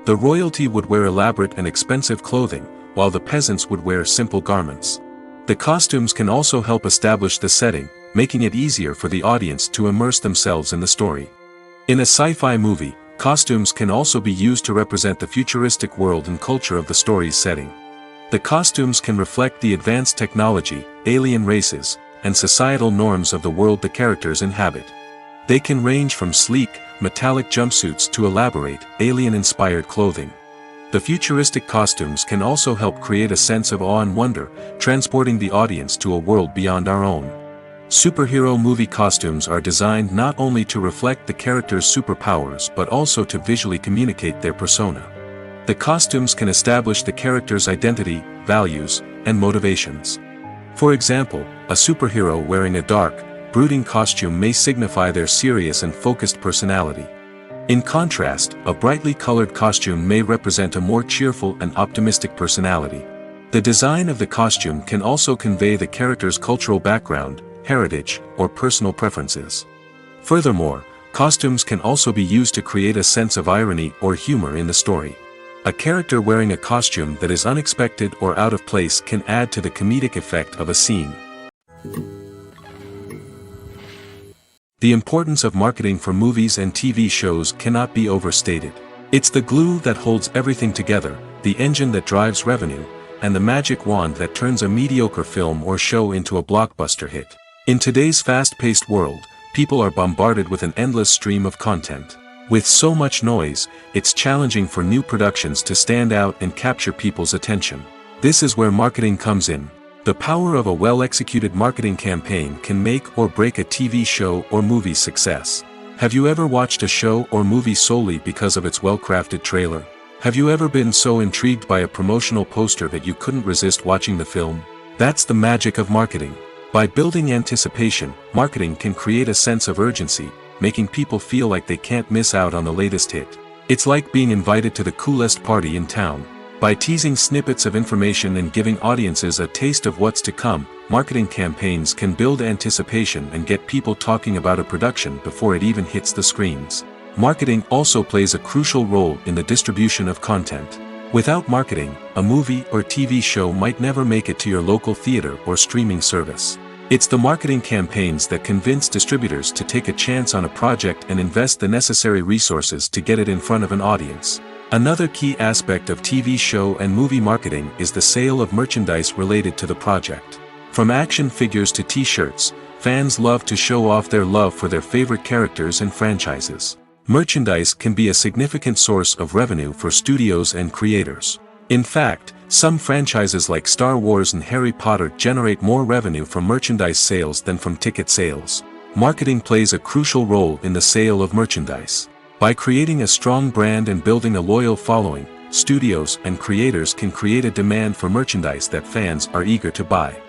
The royalty would wear elaborate and expensive clothing, while the peasants would wear simple garments. The costumes can also help establish the setting, making it easier for the audience to immerse themselves in the story. In a sci-fi movie, costumes can also be used to represent the futuristic world and culture of the story's setting. The costumes can reflect the advanced technology, alien races, and societal norms of the world the characters inhabit. They can range from sleek, metallic jumpsuits to elaborate, alien-inspired clothing. The futuristic costumes can also help create a sense of awe and wonder, transporting the audience to a world beyond our own. Superhero movie costumes are designed not only to reflect the character's superpowers but also to visually communicate their persona. The costumes can establish the character's identity, values, and motivations. For example, a superhero wearing a dark, brooding costume may signify their serious and focused personality. In contrast, a brightly colored costume may represent a more cheerful and optimistic personality. The design of the costume can also convey the character's cultural background, heritage, or personal preferences. Furthermore, costumes can also be used to create a sense of irony or humor in the story. A character wearing a costume that is unexpected or out of place can add to the comedic effect of a scene. The importance of marketing for movies and TV shows cannot be overstated. It's the glue that holds everything together, the engine that drives revenue, and the magic wand that turns a mediocre film or show into a blockbuster hit. In today's fast-paced world, people are bombarded with an endless stream of content. With so much noise, it's challenging for new productions to stand out and capture people's attention. This is where marketing comes in. The power of a well-executed marketing campaign can make or break a TV show or movie's success. Have you ever watched a show or movie solely because of its well-crafted trailer? Have you ever been so intrigued by a promotional poster that you couldn't resist watching the film? That's the magic of marketing. By building anticipation, marketing can create a sense of urgency, making people feel like they can't miss out on the latest hit. It's like being invited to the coolest party in town. By teasing snippets of information and giving audiences a taste of what's to come, marketing campaigns can build anticipation and get people talking about a production before it even hits the screens. Marketing also plays a crucial role in the distribution of content. Without marketing, a movie or TV show might never make it to your local theater or streaming service. It's the marketing campaigns that convince distributors to take a chance on a project and invest the necessary resources to get it in front of an audience. Another key aspect of TV show and movie marketing is the sale of merchandise related to the project. From action figures to t-shirts, fans love to show off their love for their favorite characters and franchises. Merchandise can be a significant source of revenue for studios and creators. In fact, some franchises like Star Wars and Harry Potter generate more revenue from merchandise sales than from ticket sales. Marketing plays a crucial role in the sale of merchandise. By creating a strong brand and building a loyal following, studios and creators can create a demand for merchandise that fans are eager to buy.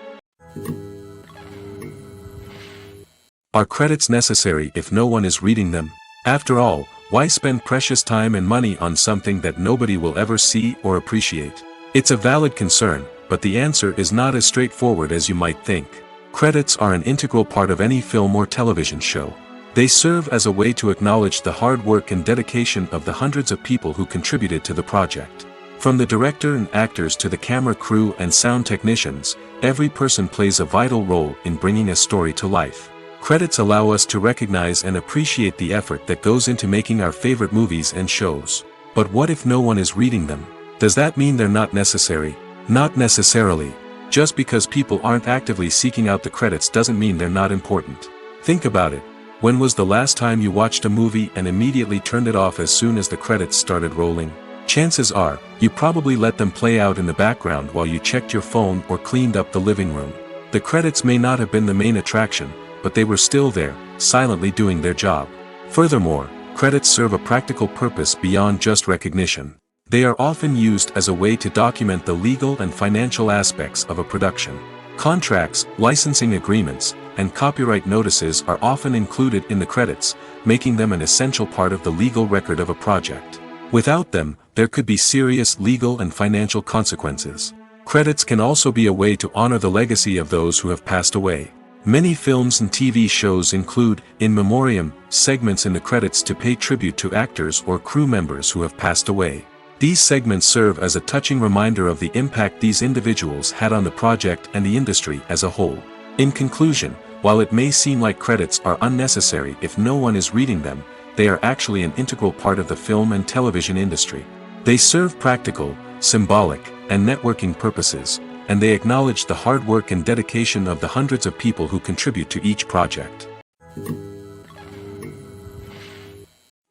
Are credits necessary if no one is reading them? After all, why spend precious time and money on something that nobody will ever see or appreciate? It's a valid concern, but the answer is not as straightforward as you might think. Credits are an integral part of any film or television show. They serve as a way to acknowledge the hard work and dedication of the hundreds of people who contributed to the project. From the director and actors to the camera crew and sound technicians, every person plays a vital role in bringing a story to life. Credits allow us to recognize and appreciate the effort that goes into making our favorite movies and shows. But what if no one is reading them? Does that mean they're not necessary? Not necessarily. Just because people aren't actively seeking out the credits doesn't mean they're not important. Think about it. When was the last time you watched a movie and immediately turned it off as soon as the credits started rolling? Chances are, you probably let them play out in the background while you checked your phone or cleaned up the living room. The credits may not have been the main attraction, but they were still there, silently doing their job. Furthermore, credits serve a practical purpose beyond just recognition. They are often used as a way to document the legal and financial aspects of a production. Contracts, licensing agreements, and copyright notices are often included in the credits, making them an essential part of the legal record of a project. Without them, there could be serious legal and financial consequences. Credits can also be a way to honor the legacy of those who have passed away. Many films and TV shows include, in memoriam, segments in the credits to pay tribute to actors or crew members who have passed away. These segments serve as a touching reminder of the impact these individuals had on the project and the industry as a whole. In conclusion, while it may seem like credits are unnecessary if no one is reading them, they are actually an integral part of the film and television industry. They serve practical, symbolic, and networking purposes, and they acknowledge the hard work and dedication of the hundreds of people who contribute to each project.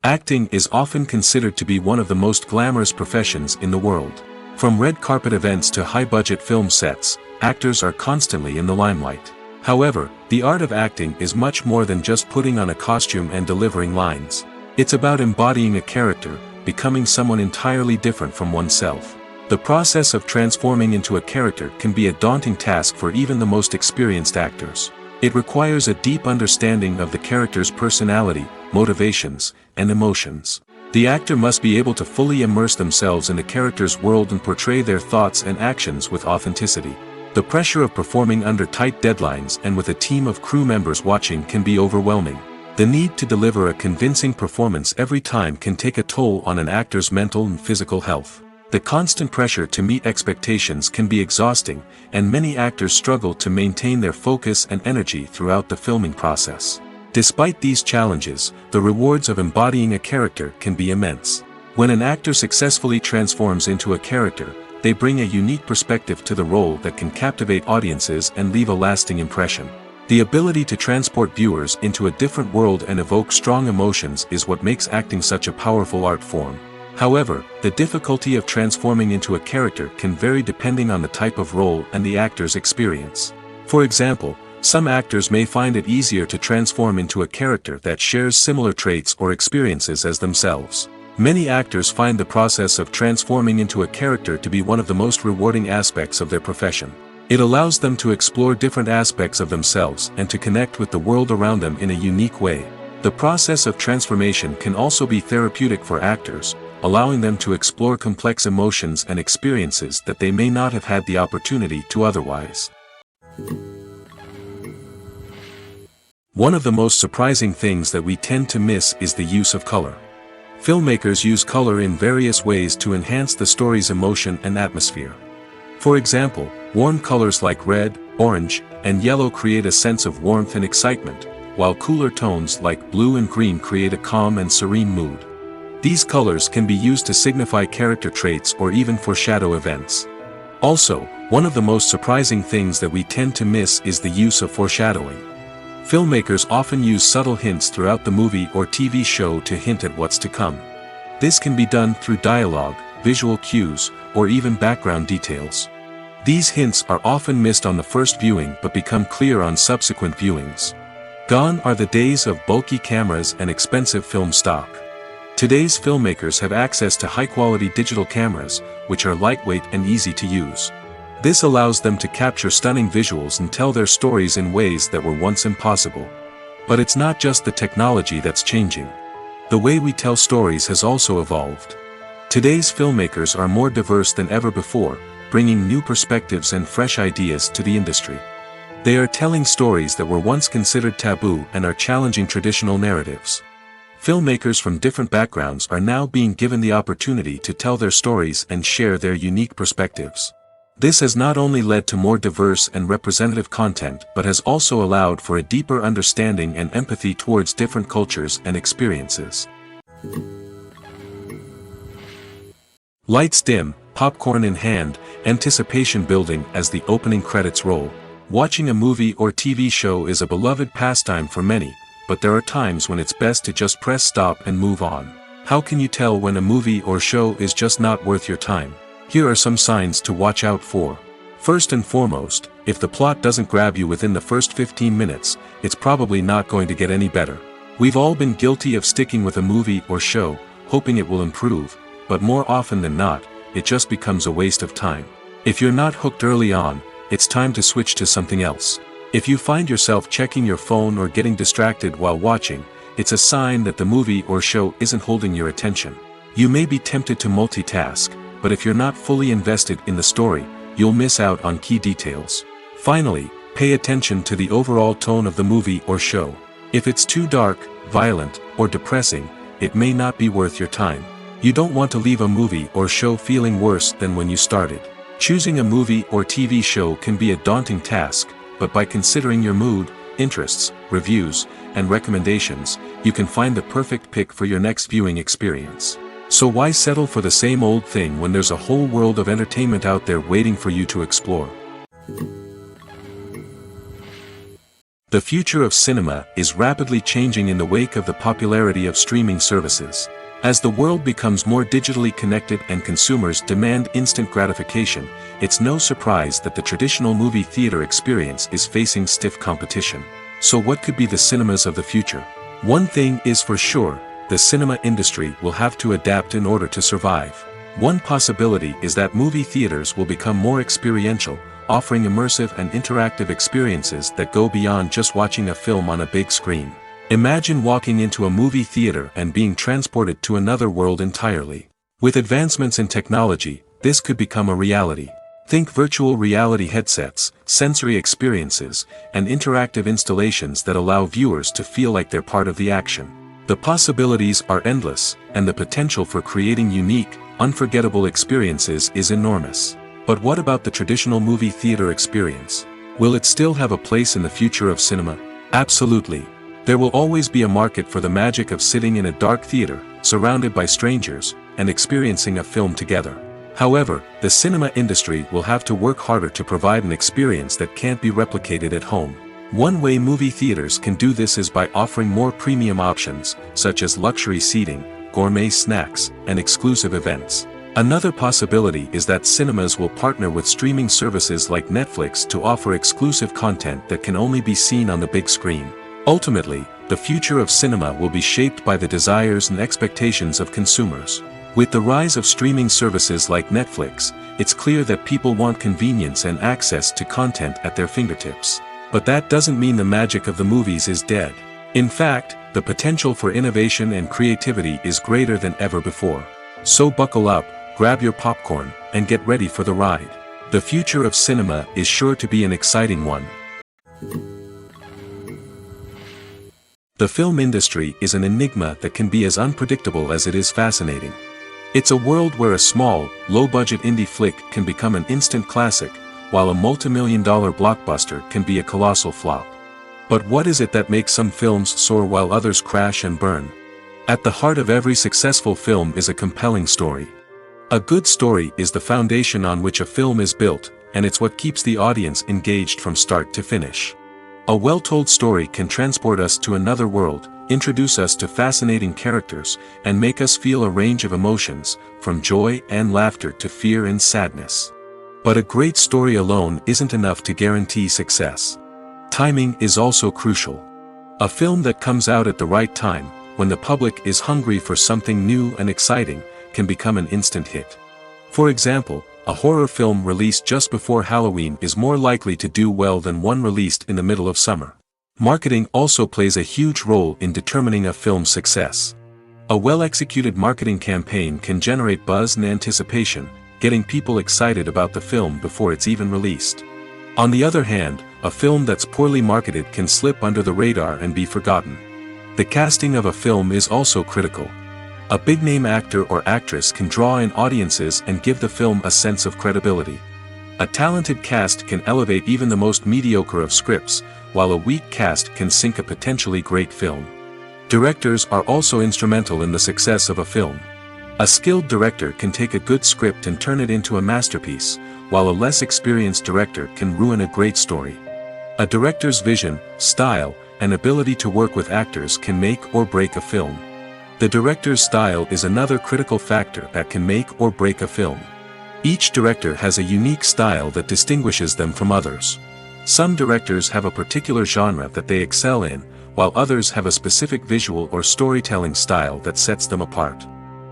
Acting is often considered to be one of the most glamorous professions in the world. From red carpet events to high-budget film sets, actors are constantly in the limelight. However, the art of acting is much more than just putting on a costume and delivering lines. It's about embodying a character, becoming someone entirely different from oneself. The process of transforming into a character can be a daunting task for even the most experienced actors. It requires a deep understanding of the character's personality, motivations, and emotions. The actor must be able to fully immerse themselves in the character's world and portray their thoughts and actions with authenticity. The pressure of performing under tight deadlines and with a team of crew members watching can be overwhelming. The need to deliver a convincing performance every time can take a toll on an actor's mental and physical health. The constant pressure to meet expectations can be exhausting, and many actors struggle to maintain their focus and energy throughout the filming process. Despite these challenges, the rewards of embodying a character can be immense. When an actor successfully transforms into a character, they bring a unique perspective to the role that can captivate audiences and leave a lasting impression. The ability to transport viewers into a different world and evoke strong emotions is what makes acting such a powerful art form. However, the difficulty of transforming into a character can vary depending on the type of role and the actor's experience. For example, some actors may find it easier to transform into a character that shares similar traits or experiences as themselves. Many actors find the process of transforming into a character to be one of the most rewarding aspects of their profession. It allows them to explore different aspects of themselves and to connect with the world around them in a unique way. The process of transformation can also be therapeutic for actors, allowing them to explore complex emotions and experiences that they may not have had the opportunity to otherwise. One of the most surprising things that we tend to miss is the use of color. Filmmakers use color in various ways to enhance the story's emotion and atmosphere. For example, warm colors like red, orange, and yellow create a sense of warmth and excitement, while cooler tones like blue and green create a calm and serene mood. These colors can be used to signify character traits or even foreshadow events. Also, one of the most surprising things that we tend to miss is the use of foreshadowing. Filmmakers often use subtle hints throughout the movie or TV show to hint at what's to come. This can be done through dialogue, visual cues, or even background details. These hints are often missed on the first viewing but become clear on subsequent viewings. Gone are the days of bulky cameras and expensive film stock. Today's filmmakers have access to high-quality digital cameras, which are lightweight and easy to use. This allows them to capture stunning visuals and tell their stories in ways that were once impossible. But it's not just the technology that's changing. The way we tell stories has also evolved. Today's filmmakers are more diverse than ever before, bringing new perspectives and fresh ideas to the industry. They are telling stories that were once considered taboo and are challenging traditional narratives. Filmmakers from different backgrounds are now being given the opportunity to tell their stories and share their unique perspectives. This has not only led to more diverse and representative content but has also allowed for a deeper understanding and empathy towards different cultures and experiences. Lights dim, popcorn in hand, anticipation building as the opening credits roll. Watching a movie or TV show is a beloved pastime for many, but there are times when it's best to just press stop and move on. How can you tell when a movie or show is just not worth your time? Here are some signs to watch out for. First and foremost, if the plot doesn't grab you within the first 15 minutes, it's probably not going to get any better. We've all been guilty of sticking with a movie or show, hoping it will improve, but more often than not, it just becomes a waste of time. If you're not hooked early on, it's time to switch to something else. If you find yourself checking your phone or getting distracted while watching, it's a sign that the movie or show isn't holding your attention. You may be tempted to multitask, but if you're not fully invested in the story, you'll miss out on key details. Finally, pay attention to the overall tone of the movie or show. If it's too dark, violent, or depressing, it may not be worth your time. You don't want to leave a movie or show feeling worse than when you started. Choosing a movie or TV show can be a daunting task, but by considering your mood, interests, reviews, and recommendations, you can find the perfect pick for your next viewing experience. So why settle for the same old thing when there's a whole world of entertainment out there waiting for you to explore? The future of cinema is rapidly changing in the wake of the popularity of streaming services. As the world becomes more digitally connected and consumers demand instant gratification, it's no surprise that the traditional movie theater experience is facing stiff competition. So what could be the cinemas of the future? One thing is for sure, the cinema industry will have to adapt in order to survive. One possibility is that movie theaters will become more experiential, offering immersive and interactive experiences that go beyond just watching a film on a big screen. Imagine walking into a movie theater and being transported to another world entirely. With advancements in technology, this could become a reality. Think virtual reality headsets, sensory experiences, and interactive installations that allow viewers to feel like they're part of the action. The possibilities are endless, and the potential for creating unique, unforgettable experiences is enormous. But what about the traditional movie theater experience? Will it still have a place in the future of cinema? Absolutely. There will always be a market for the magic of sitting in a dark theater, surrounded by strangers, and experiencing a film together. However, the cinema industry will have to work harder to provide an experience that can't be replicated at home. One way movie theaters can do this is by offering more premium options, such as luxury seating, gourmet snacks, and exclusive events. Another possibility is that cinemas will partner with streaming services like Netflix to offer exclusive content that can only be seen on the big screen. Ultimately, the future of cinema will be shaped by the desires and expectations of consumers. With the rise of streaming services like Netflix, it's clear that people want convenience and access to content at their fingertips. But that doesn't mean the magic of the movies is dead. In fact, the potential for innovation and creativity is greater than ever before. So buckle up, grab your popcorn, and get ready for the ride. The future of cinema is sure to be an exciting one. The film industry is an enigma that can be as unpredictable as it is fascinating. It's a world where a small, low-budget indie flick can become an instant classic, while a multi-million-dollar blockbuster can be a colossal flop. But what is it that makes some films soar while others crash and burn? At the heart of every successful film is a compelling story. A good story is the foundation on which a film is built, and it's what keeps the audience engaged from start to finish. A well-told story can transport us to another world, introduce us to fascinating characters, and make us feel a range of emotions, from joy and laughter to fear and sadness. But a great story alone isn't enough to guarantee success. Timing is also crucial. A film that comes out at the right time, when the public is hungry for something new and exciting, can become an instant hit. For example, a horror film released just before Halloween is more likely to do well than one released in the middle of summer. Marketing also plays a huge role in determining a film's success. A well-executed marketing campaign can generate buzz and anticipation, getting people excited about the film before it's even released. On the other hand, a film that's poorly marketed can slip under the radar and be forgotten. The casting of a film is also critical. A big-name actor or actress can draw in audiences and give the film a sense of credibility. A talented cast can elevate even the most mediocre of scripts, while a weak cast can sink a potentially great film. Directors are also instrumental in the success of a film. A skilled director can take a good script and turn it into a masterpiece, while a less experienced director can ruin a great story. A director's vision, style, and ability to work with actors can make or break a film. The director's style is another critical factor that can make or break a film. Each director has a unique style that distinguishes them from others. Some directors have a particular genre that they excel in, while others have a specific visual or storytelling style that sets them apart.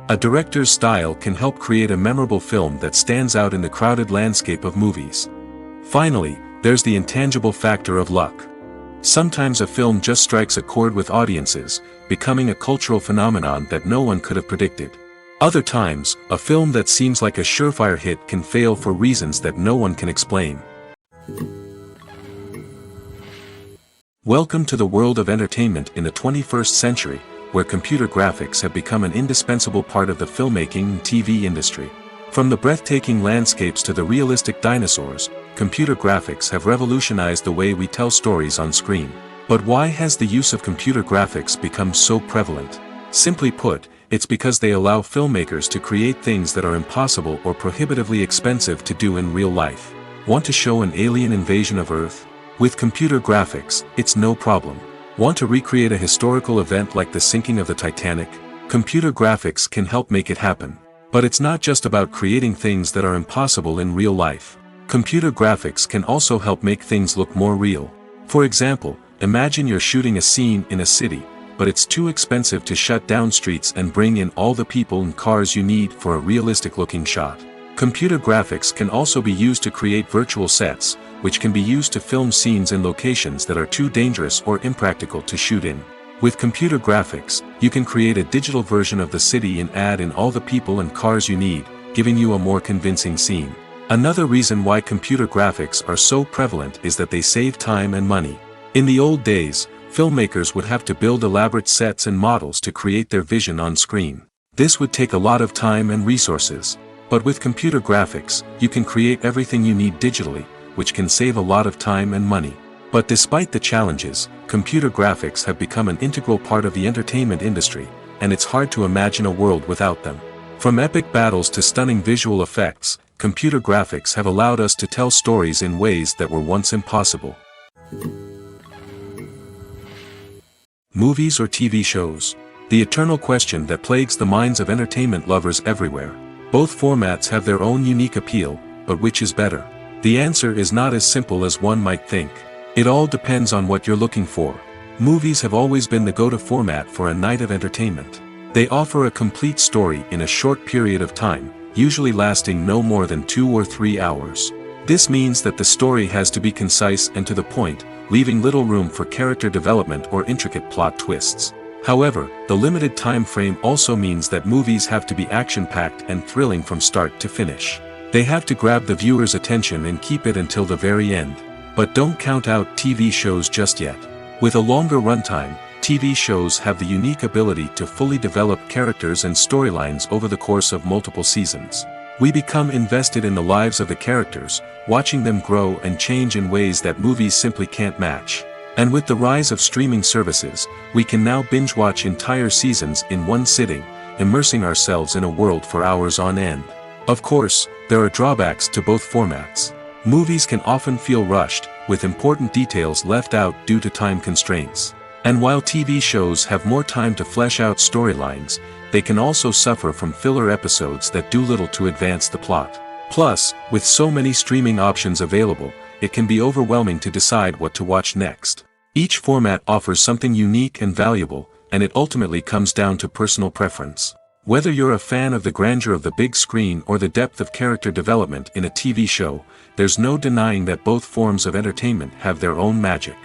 A director's style can help create a memorable film that stands out in the crowded landscape of movies. Finally, there's the intangible factor of luck. Sometimes a film just strikes a chord with audiences, becoming a cultural phenomenon that no one could have predicted. Other times, a film that seems like a surefire hit can fail for reasons that no one can explain. Welcome to the world of entertainment in the 21st century, where computer graphics have become an indispensable part of the filmmaking and TV industry. From the breathtaking landscapes to the realistic dinosaurs, computer graphics have revolutionized the way we tell stories on screen. But why has the use of computer graphics become so prevalent? Simply put, it's because they allow filmmakers to create things that are impossible or prohibitively expensive to do in real life. Want to show an alien invasion of Earth? With computer graphics, it's no problem. Want to recreate a historical event like the sinking of the Titanic? Computer graphics can help make it happen. But it's not just about creating things that are impossible in real life. Computer graphics can also help make things look more real. For example, imagine you're shooting a scene in a city, but it's too expensive to shut down streets and bring in all the people and cars you need for a realistic-looking shot. Computer graphics can also be used to create virtual sets, which can be used to film scenes in locations that are too dangerous or impractical to shoot in. With computer graphics, you can create a digital version of the city and add in all the people and cars you need, giving you a more convincing scene. Another reason why computer graphics are so prevalent is that they save time and money. In the old days, filmmakers would have to build elaborate sets and models to create their vision on screen. This would take a lot of time and resources. But with computer graphics, you can create everything you need digitally, which can save a lot of time and money. But despite the challenges, computer graphics have become an integral part of the entertainment industry, and it's hard to imagine a world without them. From epic battles to stunning visual effects, computer graphics have allowed us to tell stories in ways that were once impossible. Movies or TV shows? The eternal question that plagues the minds of entertainment lovers everywhere. Both formats have their own unique appeal, but which is better? The answer is not as simple as one might think. It all depends on what you're looking for. Movies have always been the go-to format for a night of entertainment. They offer a complete story in a short period of time, usually lasting no more than 2 or 3 hours. This means that the story has to be concise and to the point, leaving little room for character development or intricate plot twists. However, the limited time frame also means that movies have to be action-packed and thrilling from start to finish. They have to grab the viewer's attention and keep it until the very end. But don't count out TV shows just yet. With a longer runtime, TV shows have the unique ability to fully develop characters and storylines over the course of multiple seasons. We become invested in the lives of the characters, watching them grow and change in ways that movies simply can't match. And with the rise of streaming services, we can now binge-watch entire seasons in one sitting, immersing ourselves in a world for hours on end. Of course, there are drawbacks to both formats. Movies can often feel rushed, with important details left out due to time constraints. And while TV shows have more time to flesh out storylines, they can also suffer from filler episodes that do little to advance the plot. Plus, with so many streaming options available, it can be overwhelming to decide what to watch next. Each format offers something unique and valuable, and it ultimately comes down to personal preference. Whether you're a fan of the grandeur of the big screen or the depth of character development in a TV show, there's no denying that both forms of entertainment have their own magic.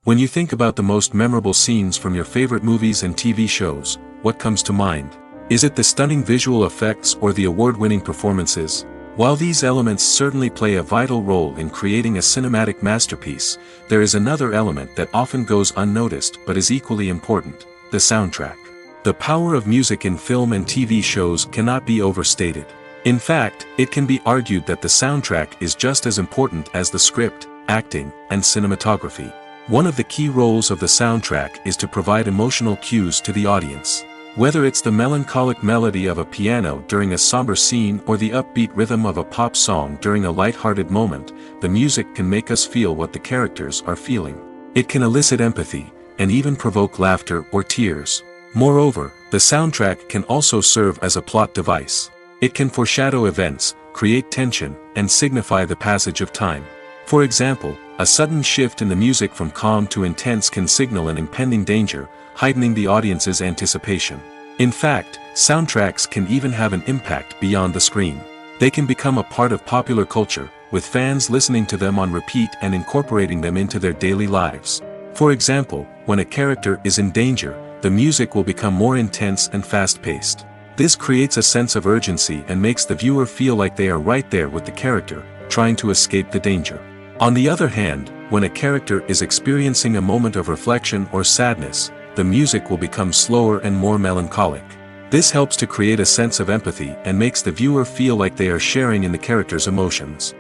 When you think about the most memorable scenes from your favorite movies and TV shows, what comes to mind? Is it the stunning visual effects or the award-winning performances? While these elements certainly play a vital role in creating a cinematic masterpiece, there is another element that often goes unnoticed but is equally important: the soundtrack. The power of music in film and TV shows cannot be overstated. In fact, it can be argued that the soundtrack is just as important as the script, acting, and cinematography. One of the key roles of the soundtrack is to provide emotional cues to the audience. Whether it's the melancholic melody of a piano during a somber scene or the upbeat rhythm of a pop song during a light-hearted moment, the music can make us feel what the characters are feeling. It can elicit empathy, and even provoke laughter or tears. Moreover, the soundtrack can also serve as a plot device. It can foreshadow events, create tension, and signify the passage of time. For example, a sudden shift in the music from calm to intense can signal an impending danger, heightening the audience's anticipation. In fact, soundtracks can even have an impact beyond the screen. They can become a part of popular culture, with fans listening to them on repeat and incorporating them into their daily lives. For example, when a character is in danger, the music will become more intense and fast-paced. This creates a sense of urgency and makes the viewer feel like they are right there with the character, trying to escape the danger. On the other hand, when a character is experiencing a moment of reflection or sadness, the music will become slower and more melancholic. This helps to create a sense of empathy and makes the viewer feel like they are sharing in the character's emotions.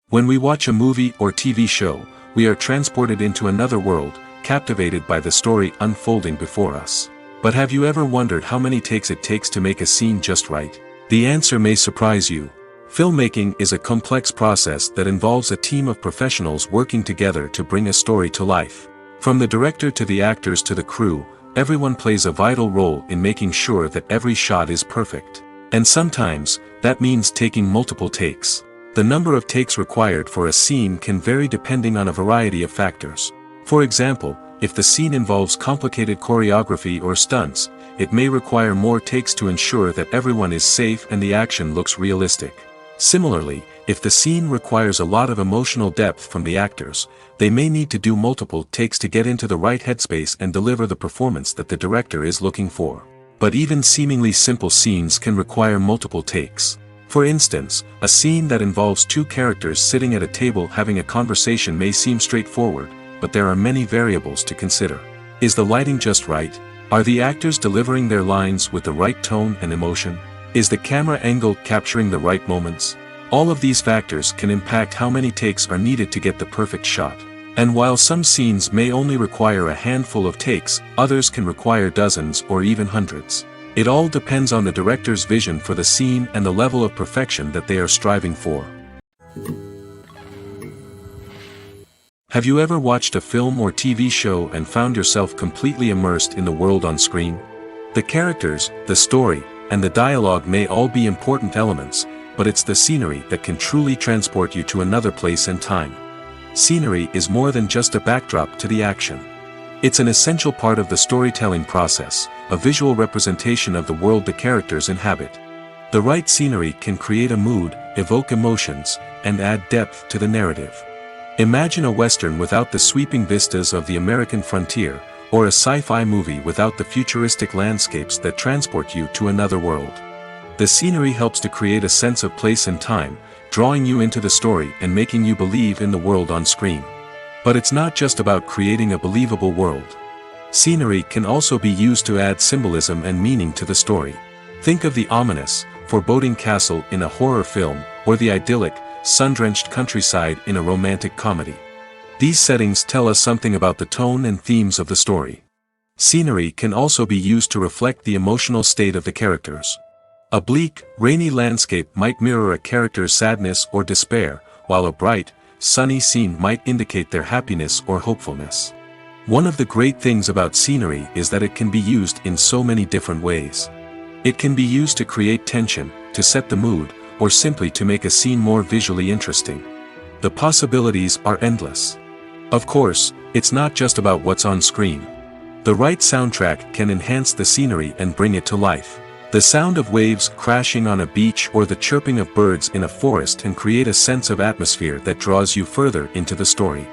When we watch a movie or TV show, we are transported into another world, captivated by the story unfolding before us. But have you ever wondered how many takes it takes to make a scene just right? The answer may surprise you. Filmmaking is a complex process that involves a team of professionals working together to bring a story to life. From the director to the actors to the crew, everyone plays a vital role in making sure that every shot is perfect. And sometimes, that means taking multiple takes. The number of takes required for a scene can vary depending on a variety of factors. For example, if the scene involves complicated choreography or stunts, it may require more takes to ensure that everyone is safe and the action looks realistic. Similarly, if the scene requires a lot of emotional depth from the actors, they may need to do multiple takes to get into the right headspace and deliver the performance that the director is looking for. But even seemingly simple scenes can require multiple takes. For instance, a scene that involves two characters sitting at a table having a conversation may seem straightforward, but there are many variables to consider. Is the lighting just right? Are the actors delivering their lines with the right tone and emotion? Is the camera angle capturing the right moments? All of these factors can impact how many takes are needed to get the perfect shot. And while some scenes may only require a handful of takes, others can require dozens or even hundreds. It all depends on the director's vision for the scene and the level of perfection that they are striving for. Have you ever watched a film or TV show and found yourself completely immersed in the world on screen? The characters, the story, and the dialogue may all be important elements, but it's the scenery that can truly transport you to another place and time. Scenery is more than just a backdrop to the action. It's an essential part of the storytelling process, a visual representation of the world the characters inhabit. The right scenery can create a mood, evoke emotions, and add depth to the narrative. Imagine a Western without the sweeping vistas of the American frontier, or a sci-fi movie without the futuristic landscapes that transport you to another world. The scenery helps to create a sense of place and time, drawing you into the story and making you believe in the world on screen. But it's not just about creating a believable world. Scenery can also be used to add symbolism and meaning to the story. Think of the ominous, foreboding castle in a horror film, or the idyllic, sun-drenched countryside in a romantic comedy. These settings tell us something about the tone and themes of the story. Scenery can also be used to reflect the emotional state of the characters. A bleak, rainy landscape might mirror a character's sadness or despair, while a bright, sunny scene might indicate their happiness or hopefulness. One of the great things about scenery is that it can be used in so many different ways. It can be used to create tension, to set the mood, or simply to make a scene more visually interesting. The possibilities are endless. Of course, it's not just about what's on screen. The right soundtrack can enhance the scenery and bring it to life. The sound of waves crashing on a beach or the chirping of birds in a forest can create a sense of atmosphere that draws you further into the story.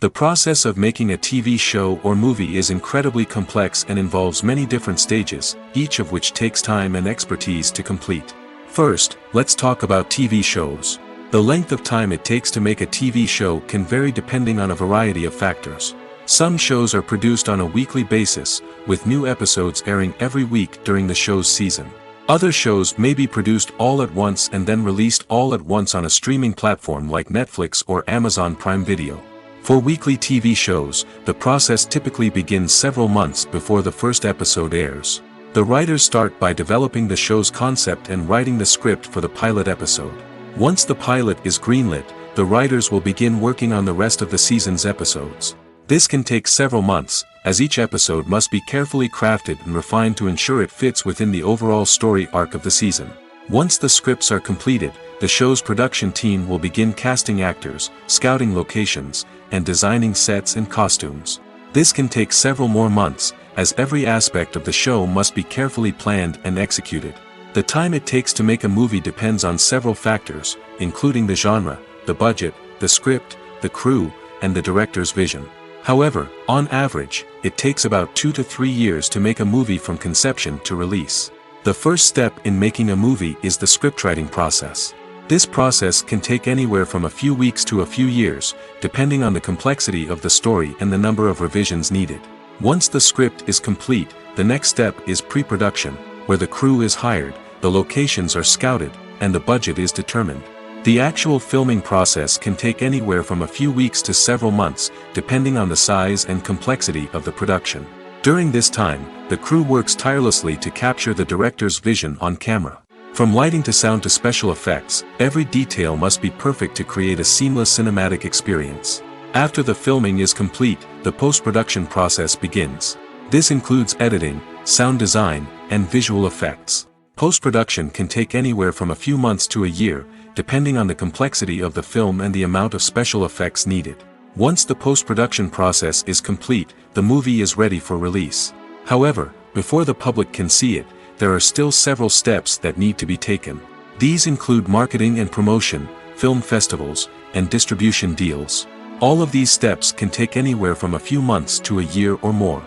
The process of making a TV show or movie is incredibly complex and involves many different stages, each of which takes time and expertise to complete. First, let's talk about TV shows. The length of time it takes to make a TV show can vary depending on a variety of factors. Some shows are produced on a weekly basis, with new episodes airing every week during the show's season. Other shows may be produced all at once and then released all at once on a streaming platform like Netflix or Amazon Prime Video. For weekly TV shows, the process typically begins several months before the first episode airs. The writers start by developing the show's concept and writing the script for the pilot episode. Once the pilot is greenlit, the writers will begin working on the rest of the season's episodes. This can take several months, as each episode must be carefully crafted and refined to ensure it fits within the overall story arc of the season. Once the scripts are completed, the show's production team will begin casting actors, scouting locations, and designing sets and costumes. This can take several more months, as every aspect of the show must be carefully planned and executed. The time it takes to make a movie depends on several factors, including the genre, the budget, the script, the crew, and the director's vision. However, on average, it takes about 2 to 3 years to make a movie from conception to release. The first step in making a movie is the scriptwriting process. This process can take anywhere from a few weeks to a few years, depending on the complexity of the story and the number of revisions needed. Once the script is complete, the next step is pre-production, where the crew is hired, the locations are scouted, and the budget is determined. The actual filming process can take anywhere from a few weeks to several months, depending on the size and complexity of the production. During this time, the crew works tirelessly to capture the director's vision on camera. From lighting to sound to special effects, every detail must be perfect to create a seamless cinematic experience. After the filming is complete, the post-production process begins. This includes editing, sound design, and visual effects. Post-production can take anywhere from a few months to a year, depending on the complexity of the film and the amount of special effects needed. Once the post-production process is complete, the movie is ready for release. However, before the public can see it, there are still several steps that need to be taken. These include marketing and promotion, film festivals, and distribution deals. All of these steps can take anywhere from a few months to a year or more.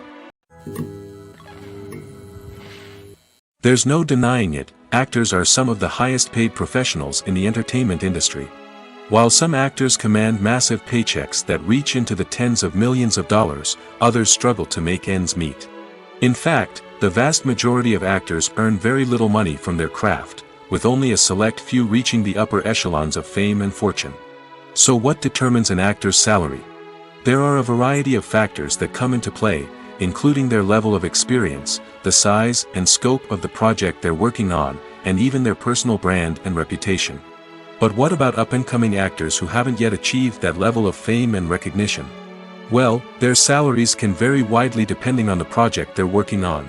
There's no denying it, actors are some of the highest paid professionals in the entertainment industry. While some actors command massive paychecks that reach into the tens of millions of dollars, others struggle to make ends meet. In fact, the vast majority of actors earn very little money from their craft, with only a select few reaching the upper echelons of fame and fortune. So what determines an actor's salary? There are a variety of factors that come into play, including their level of experience, the size and scope of the project they're working on, and even their personal brand and reputation. But what about up-and-coming actors who haven't yet achieved that level of fame and recognition? Well, their salaries can vary widely depending on the project they're working on.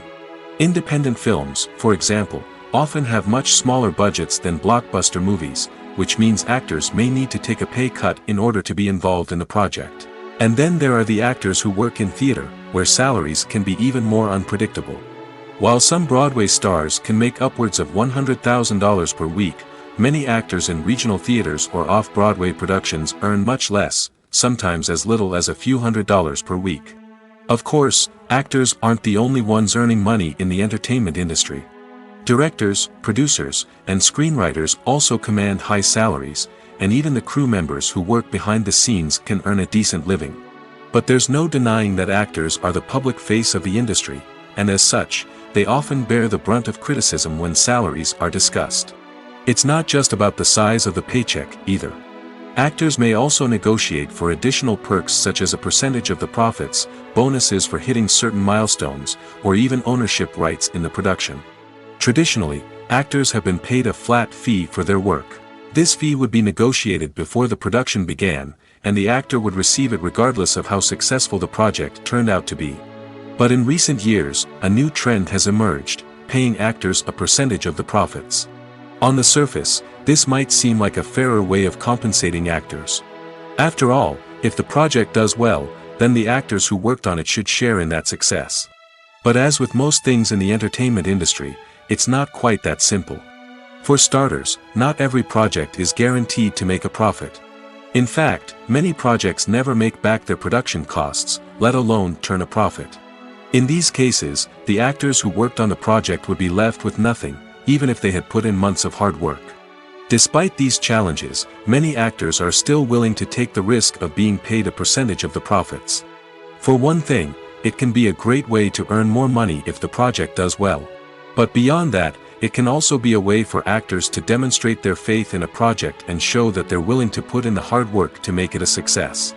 Independent films, for example, often have much smaller budgets than blockbuster movies, which means actors may need to take a pay cut in order to be involved in the project. And then there are the actors who work in theater, where salaries can be even more unpredictable. While some Broadway stars can make upwards of $100,000 per week, many actors in regional theaters or off-Broadway productions earn much less, sometimes as little as a few $100s per week. Of course, actors aren't the only ones earning money in the entertainment industry. Directors, producers, and screenwriters also command high salaries, and even the crew members who work behind the scenes can earn a decent living. But there's no denying that actors are the public face of the industry, and as such, they often bear the brunt of criticism when salaries are discussed. It's not just about the size of the paycheck, either. Actors may also negotiate for additional perks such as a percentage of the profits, bonuses for hitting certain milestones, or even ownership rights in the production. Traditionally, actors have been paid a flat fee for their work. This fee would be negotiated before the production began, and the actor would receive it regardless of how successful the project turned out to be. But in recent years, a new trend has emerged, paying actors a percentage of the profits. On the surface, this might seem like a fairer way of compensating actors. After all, if the project does well, then the actors who worked on it should share in that success. But as with most things in the entertainment industry, it's not quite that simple. For starters, not every project is guaranteed to make a profit. In fact, many projects never make back their production costs, let alone turn a profit. In these cases, the actors who worked on the project would be left with nothing, even if they had put in months of hard work. Despite these challenges, many actors are still willing to take the risk of being paid a percentage of the profits. For one thing, it can be a great way to earn more money if the project does well. But beyond that, it can also be a way for actors to demonstrate their faith in a project and show that they're willing to put in the hard work to make it a success.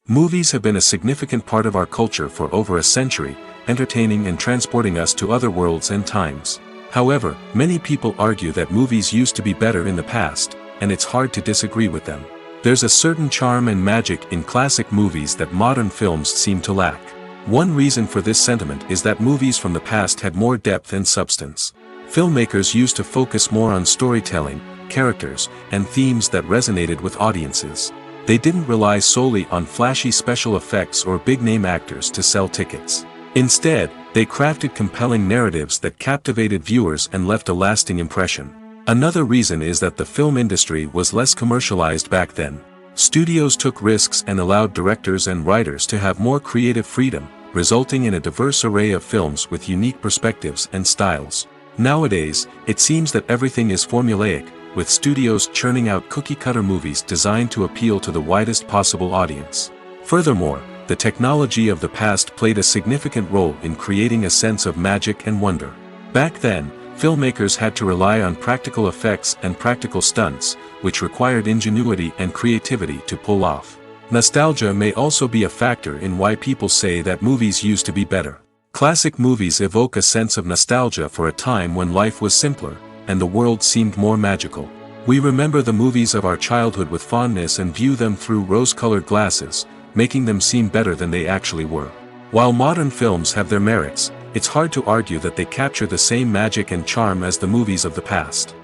Movies have been a significant part of our culture for over a century, entertaining and transporting us to other worlds and times. However, many people argue that movies used to be better in the past, and it's hard to disagree with them. There's a certain charm and magic in classic movies that modern films seem to lack. One reason for this sentiment is that movies from the past had more depth and substance. Filmmakers used to focus more on storytelling, characters, and themes that resonated with audiences. They didn't rely solely on flashy special effects or big-name actors to sell tickets. Instead, they crafted compelling narratives that captivated viewers and left a lasting impression. Another reason is that the film industry was less commercialized back then. Studios took risks and allowed directors and writers to have more creative freedom, resulting in a diverse array of films with unique perspectives and styles. Nowadays, it seems that everything is formulaic, with studios churning out cookie-cutter movies designed to appeal to the widest possible audience. Furthermore, the technology of the past played a significant role in creating a sense of magic and wonder. Back then, filmmakers had to rely on practical effects and practical stunts, which required ingenuity and creativity to pull off. Nostalgia may also be a factor in why people say that movies used to be better. Classic movies evoke a sense of nostalgia for a time when life was simpler, and the world seemed more magical. We remember the movies of our childhood with fondness and view them through rose-colored glasses, making them seem better than they actually were. While modern films have their merits, it's hard to argue that they capture the same magic and charm as the movies of the past.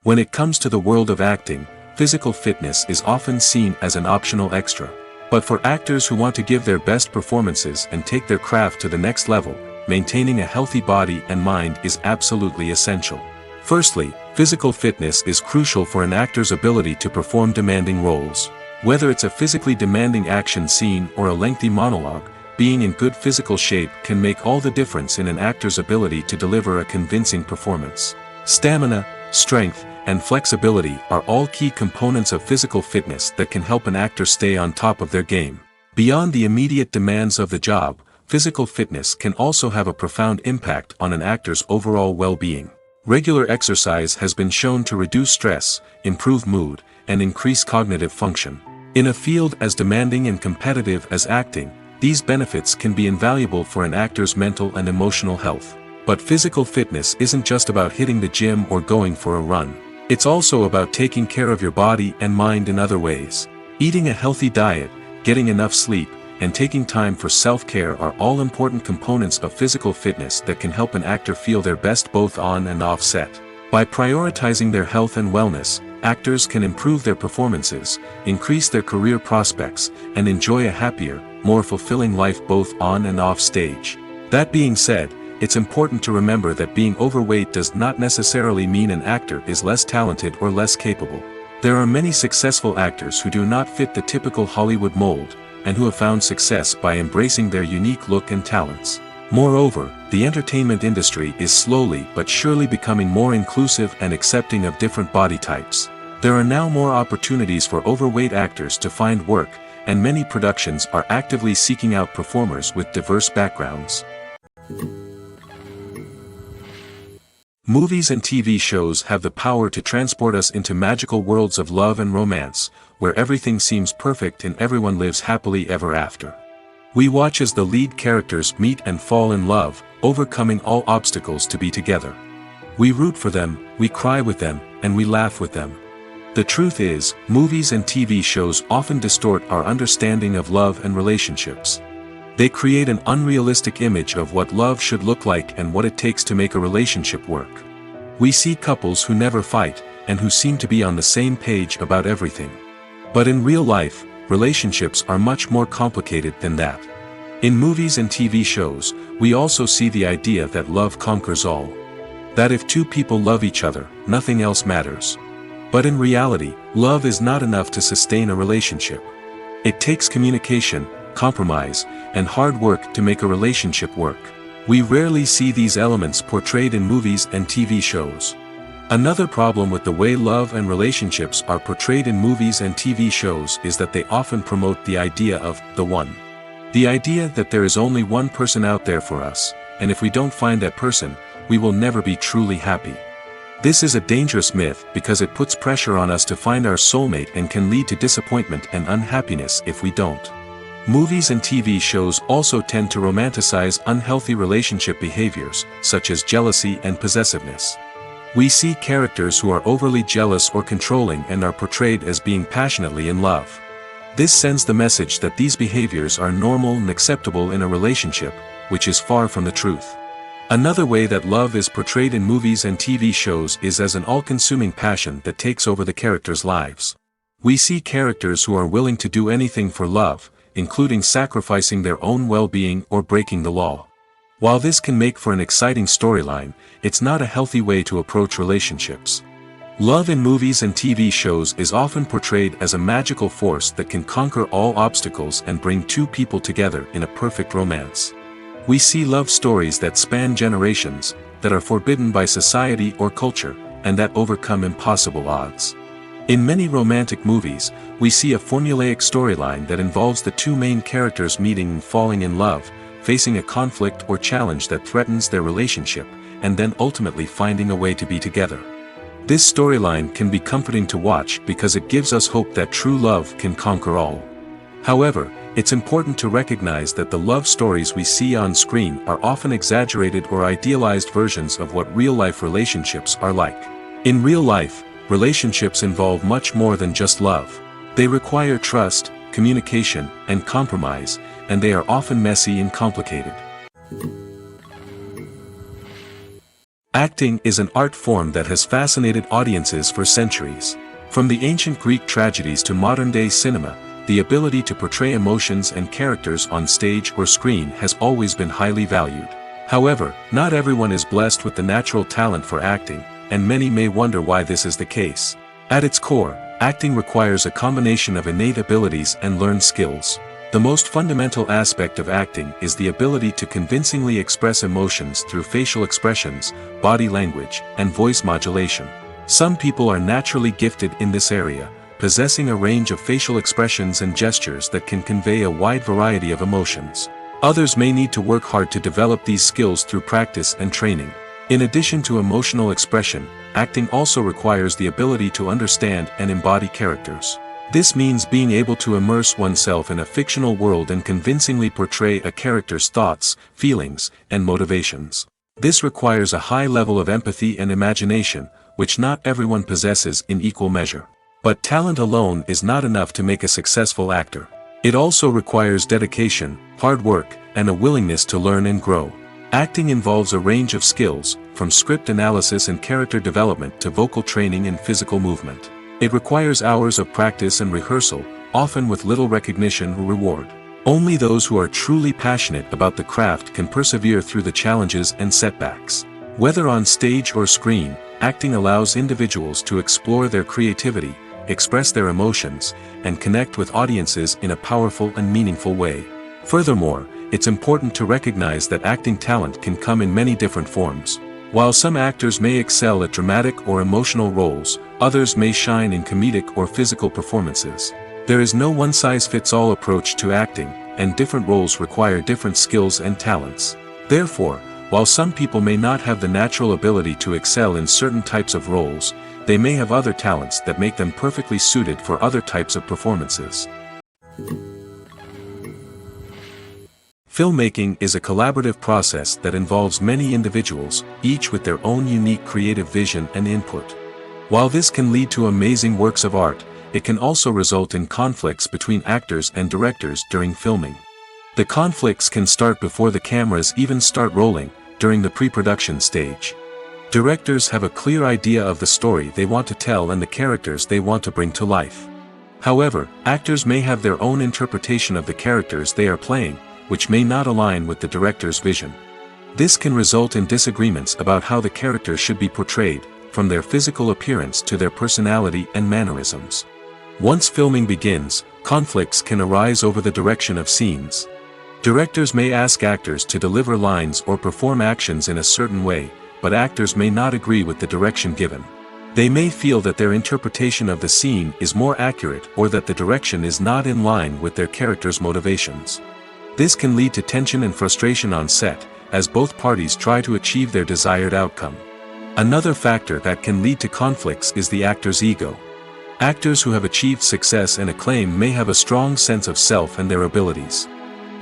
When it comes to the world of acting, physical fitness is often seen as an optional extra. But for actors who want to give their best performances and take their craft to the next level, maintaining a healthy body and mind is absolutely essential. Firstly, physical fitness is crucial for an actor's ability to perform demanding roles. Whether it's a physically demanding action scene or a lengthy monologue, being in good physical shape can make all the difference in an actor's ability to deliver a convincing performance. Stamina, strength, and flexibility are all key components of physical fitness that can help an actor stay on top of their game. Beyond the immediate demands of the job, physical fitness can also have a profound impact on an actor's overall well-being. Regular exercise has been shown to reduce stress, improve mood, and increase cognitive function. In a field as demanding and competitive as acting, these benefits can be invaluable for an actor's mental and emotional health. But physical fitness isn't just about hitting the gym or going for a run. It's also about taking care of your body and mind in other ways. Eating a healthy diet, getting enough sleep, and taking time for self-care are all important components of physical fitness that can help an actor feel their best both on and off set. By prioritizing their health and wellness, actors can improve their performances, increase their career prospects, and enjoy a happier, more fulfilling life both on and off stage. That being said, it's important to remember that being overweight does not necessarily mean an actor is less talented or less capable. There are many successful actors who do not fit the typical Hollywood mold, and who have found success by embracing their unique look and talents. Moreover, the entertainment industry is slowly but surely becoming more inclusive and accepting of different body types. There are now more opportunities for overweight actors to find work, and many productions are actively seeking out performers with diverse backgrounds. Movies and TV shows have the power to transport us into magical worlds of love and romance, where everything seems perfect and everyone lives happily ever after. We watch as the lead characters meet and fall in love, overcoming all obstacles to be together. We root for them, we cry with them, and we laugh with them. The truth is, movies and TV shows often distort our understanding of love and relationships. They create an unrealistic image of what love should look like and what it takes to make a relationship work. We see couples who never fight, and who seem to be on the same page about everything. But in real life, relationships are much more complicated than that. In movies and TV shows, we also see the idea that love conquers all. That if two people love each other, nothing else matters. But in reality, love is not enough to sustain a relationship. It takes communication, compromise, and hard work to make a relationship work. We rarely see these elements portrayed in movies and TV shows. Another problem with the way love and relationships are portrayed in movies and TV shows is that they often promote the idea of the one. The idea that there is only one person out there for us, and if we don't find that person, we will never be truly happy. This is a dangerous myth because it puts pressure on us to find our soulmate and can lead to disappointment and unhappiness if we don't. Movies and TV shows also tend to romanticize unhealthy relationship behaviors, such as jealousy and possessiveness. We see characters who are overly jealous or controlling and are portrayed as being passionately in love. This sends the message that these behaviors are normal and acceptable in a relationship, which is far from the truth. Another way that love is portrayed in movies and TV shows is as an all-consuming passion that takes over the characters' lives. We see characters who are willing to do anything for love, including sacrificing their own well-being or breaking the law. While this can make for an exciting storyline, it's not a healthy way to approach relationships. Love in movies and TV shows is often portrayed as a magical force that can conquer all obstacles and bring two people together in a perfect romance. We see love stories that span generations, that are forbidden by society or culture, and that overcome impossible odds. In many romantic movies, we see a formulaic storyline that involves the two main characters meeting and falling in love, facing a conflict or challenge that threatens their relationship, and then ultimately finding a way to be together. This storyline can be comforting to watch because it gives us hope that true love can conquer all. However, it's important to recognize that the love stories we see on screen are often exaggerated or idealized versions of what real-life relationships are like. In real life, relationships involve much more than just love. They require trust, communication, and compromise, and they are often messy and complicated. Acting is an art form that has fascinated audiences for centuries. From the ancient Greek tragedies to modern-day cinema, the ability to portray emotions and characters on stage or screen has always been highly valued. However, not everyone is blessed with the natural talent for acting, and many may wonder why this is the case. At its core, acting requires a combination of innate abilities and learned skills. The most fundamental aspect of acting is the ability to convincingly express emotions through facial expressions, body language, and voice modulation. Some people are naturally gifted in this area, possessing a range of facial expressions and gestures that can convey a wide variety of emotions. Others may need to work hard to develop these skills through practice and training. In addition to emotional expression, acting also requires the ability to understand and embody characters. This means being able to immerse oneself in a fictional world and convincingly portray a character's thoughts, feelings, and motivations. This requires a high level of empathy and imagination, which not everyone possesses in equal measure. But talent alone is not enough to make a successful actor. It also requires dedication, hard work, and a willingness to learn and grow. Acting involves a range of skills, from script analysis and character development to vocal training and physical movement. It requires hours of practice and rehearsal, often with little recognition or reward. Only those who are truly passionate about the craft can persevere through the challenges and setbacks. Whether on stage or screen, acting allows individuals to explore their creativity, express their emotions, and connect with audiences in a powerful and meaningful way. Furthermore, it's important to recognize that acting talent can come in many different forms. While some actors may excel at dramatic or emotional roles, others may shine in comedic or physical performances. There is no one-size-fits-all approach to acting, and different roles require different skills and talents. Therefore, while some people may not have the natural ability to excel in certain types of roles, they may have other talents that make them perfectly suited for other types of performances. Filmmaking is a collaborative process that involves many individuals, each with their own unique creative vision and input. While this can lead to amazing works of art, it can also result in conflicts between actors and directors during filming. The conflicts can start before the cameras even start rolling, during the pre-production stage. Directors have a clear idea of the story they want to tell and the characters they want to bring to life. However, actors may have their own interpretation of the characters they are playing, which may not align with the director's vision. This can result in disagreements about how the character should be portrayed, from their physical appearance to their personality and mannerisms. Once filming begins, conflicts can arise over the direction of scenes. Directors may ask actors to deliver lines or perform actions in a certain way, but actors may not agree with the direction given. They may feel that their interpretation of the scene is more accurate or that the direction is not in line with their character's motivations. This can lead to tension and frustration on set, as both parties try to achieve their desired outcome. Another factor that can lead to conflicts is the actor's ego. Actors who have achieved success and acclaim may have a strong sense of self and their abilities.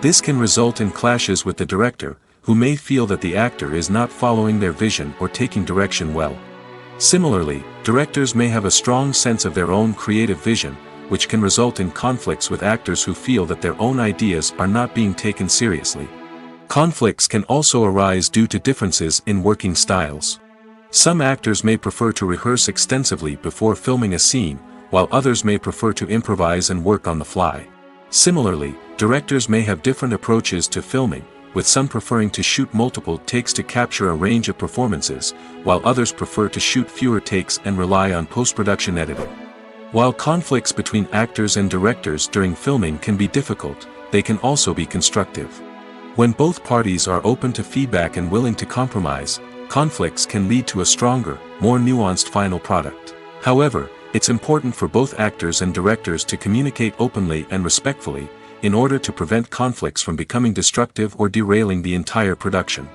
This can result in clashes with the director, who may feel that the actor is not following their vision or taking direction well. Similarly, directors may have a strong sense of their own creative vision, which can result in conflicts with actors who feel that their own ideas are not being taken seriously. Conflicts can also arise due to differences in working styles. Some actors may prefer to rehearse extensively before filming a scene, while others may prefer to improvise and work on the fly. Similarly, directors may have different approaches to filming, with some preferring to shoot multiple takes to capture a range of performances, while others prefer to shoot fewer takes and rely on post-production editing. While conflicts between actors and directors during filming can be difficult, they can also be constructive. When both parties are open to feedback and willing to compromise, conflicts can lead to a stronger, more nuanced final product. However, it's important for both actors and directors to communicate openly and respectfully, in order to prevent conflicts from becoming destructive or derailing the entire production.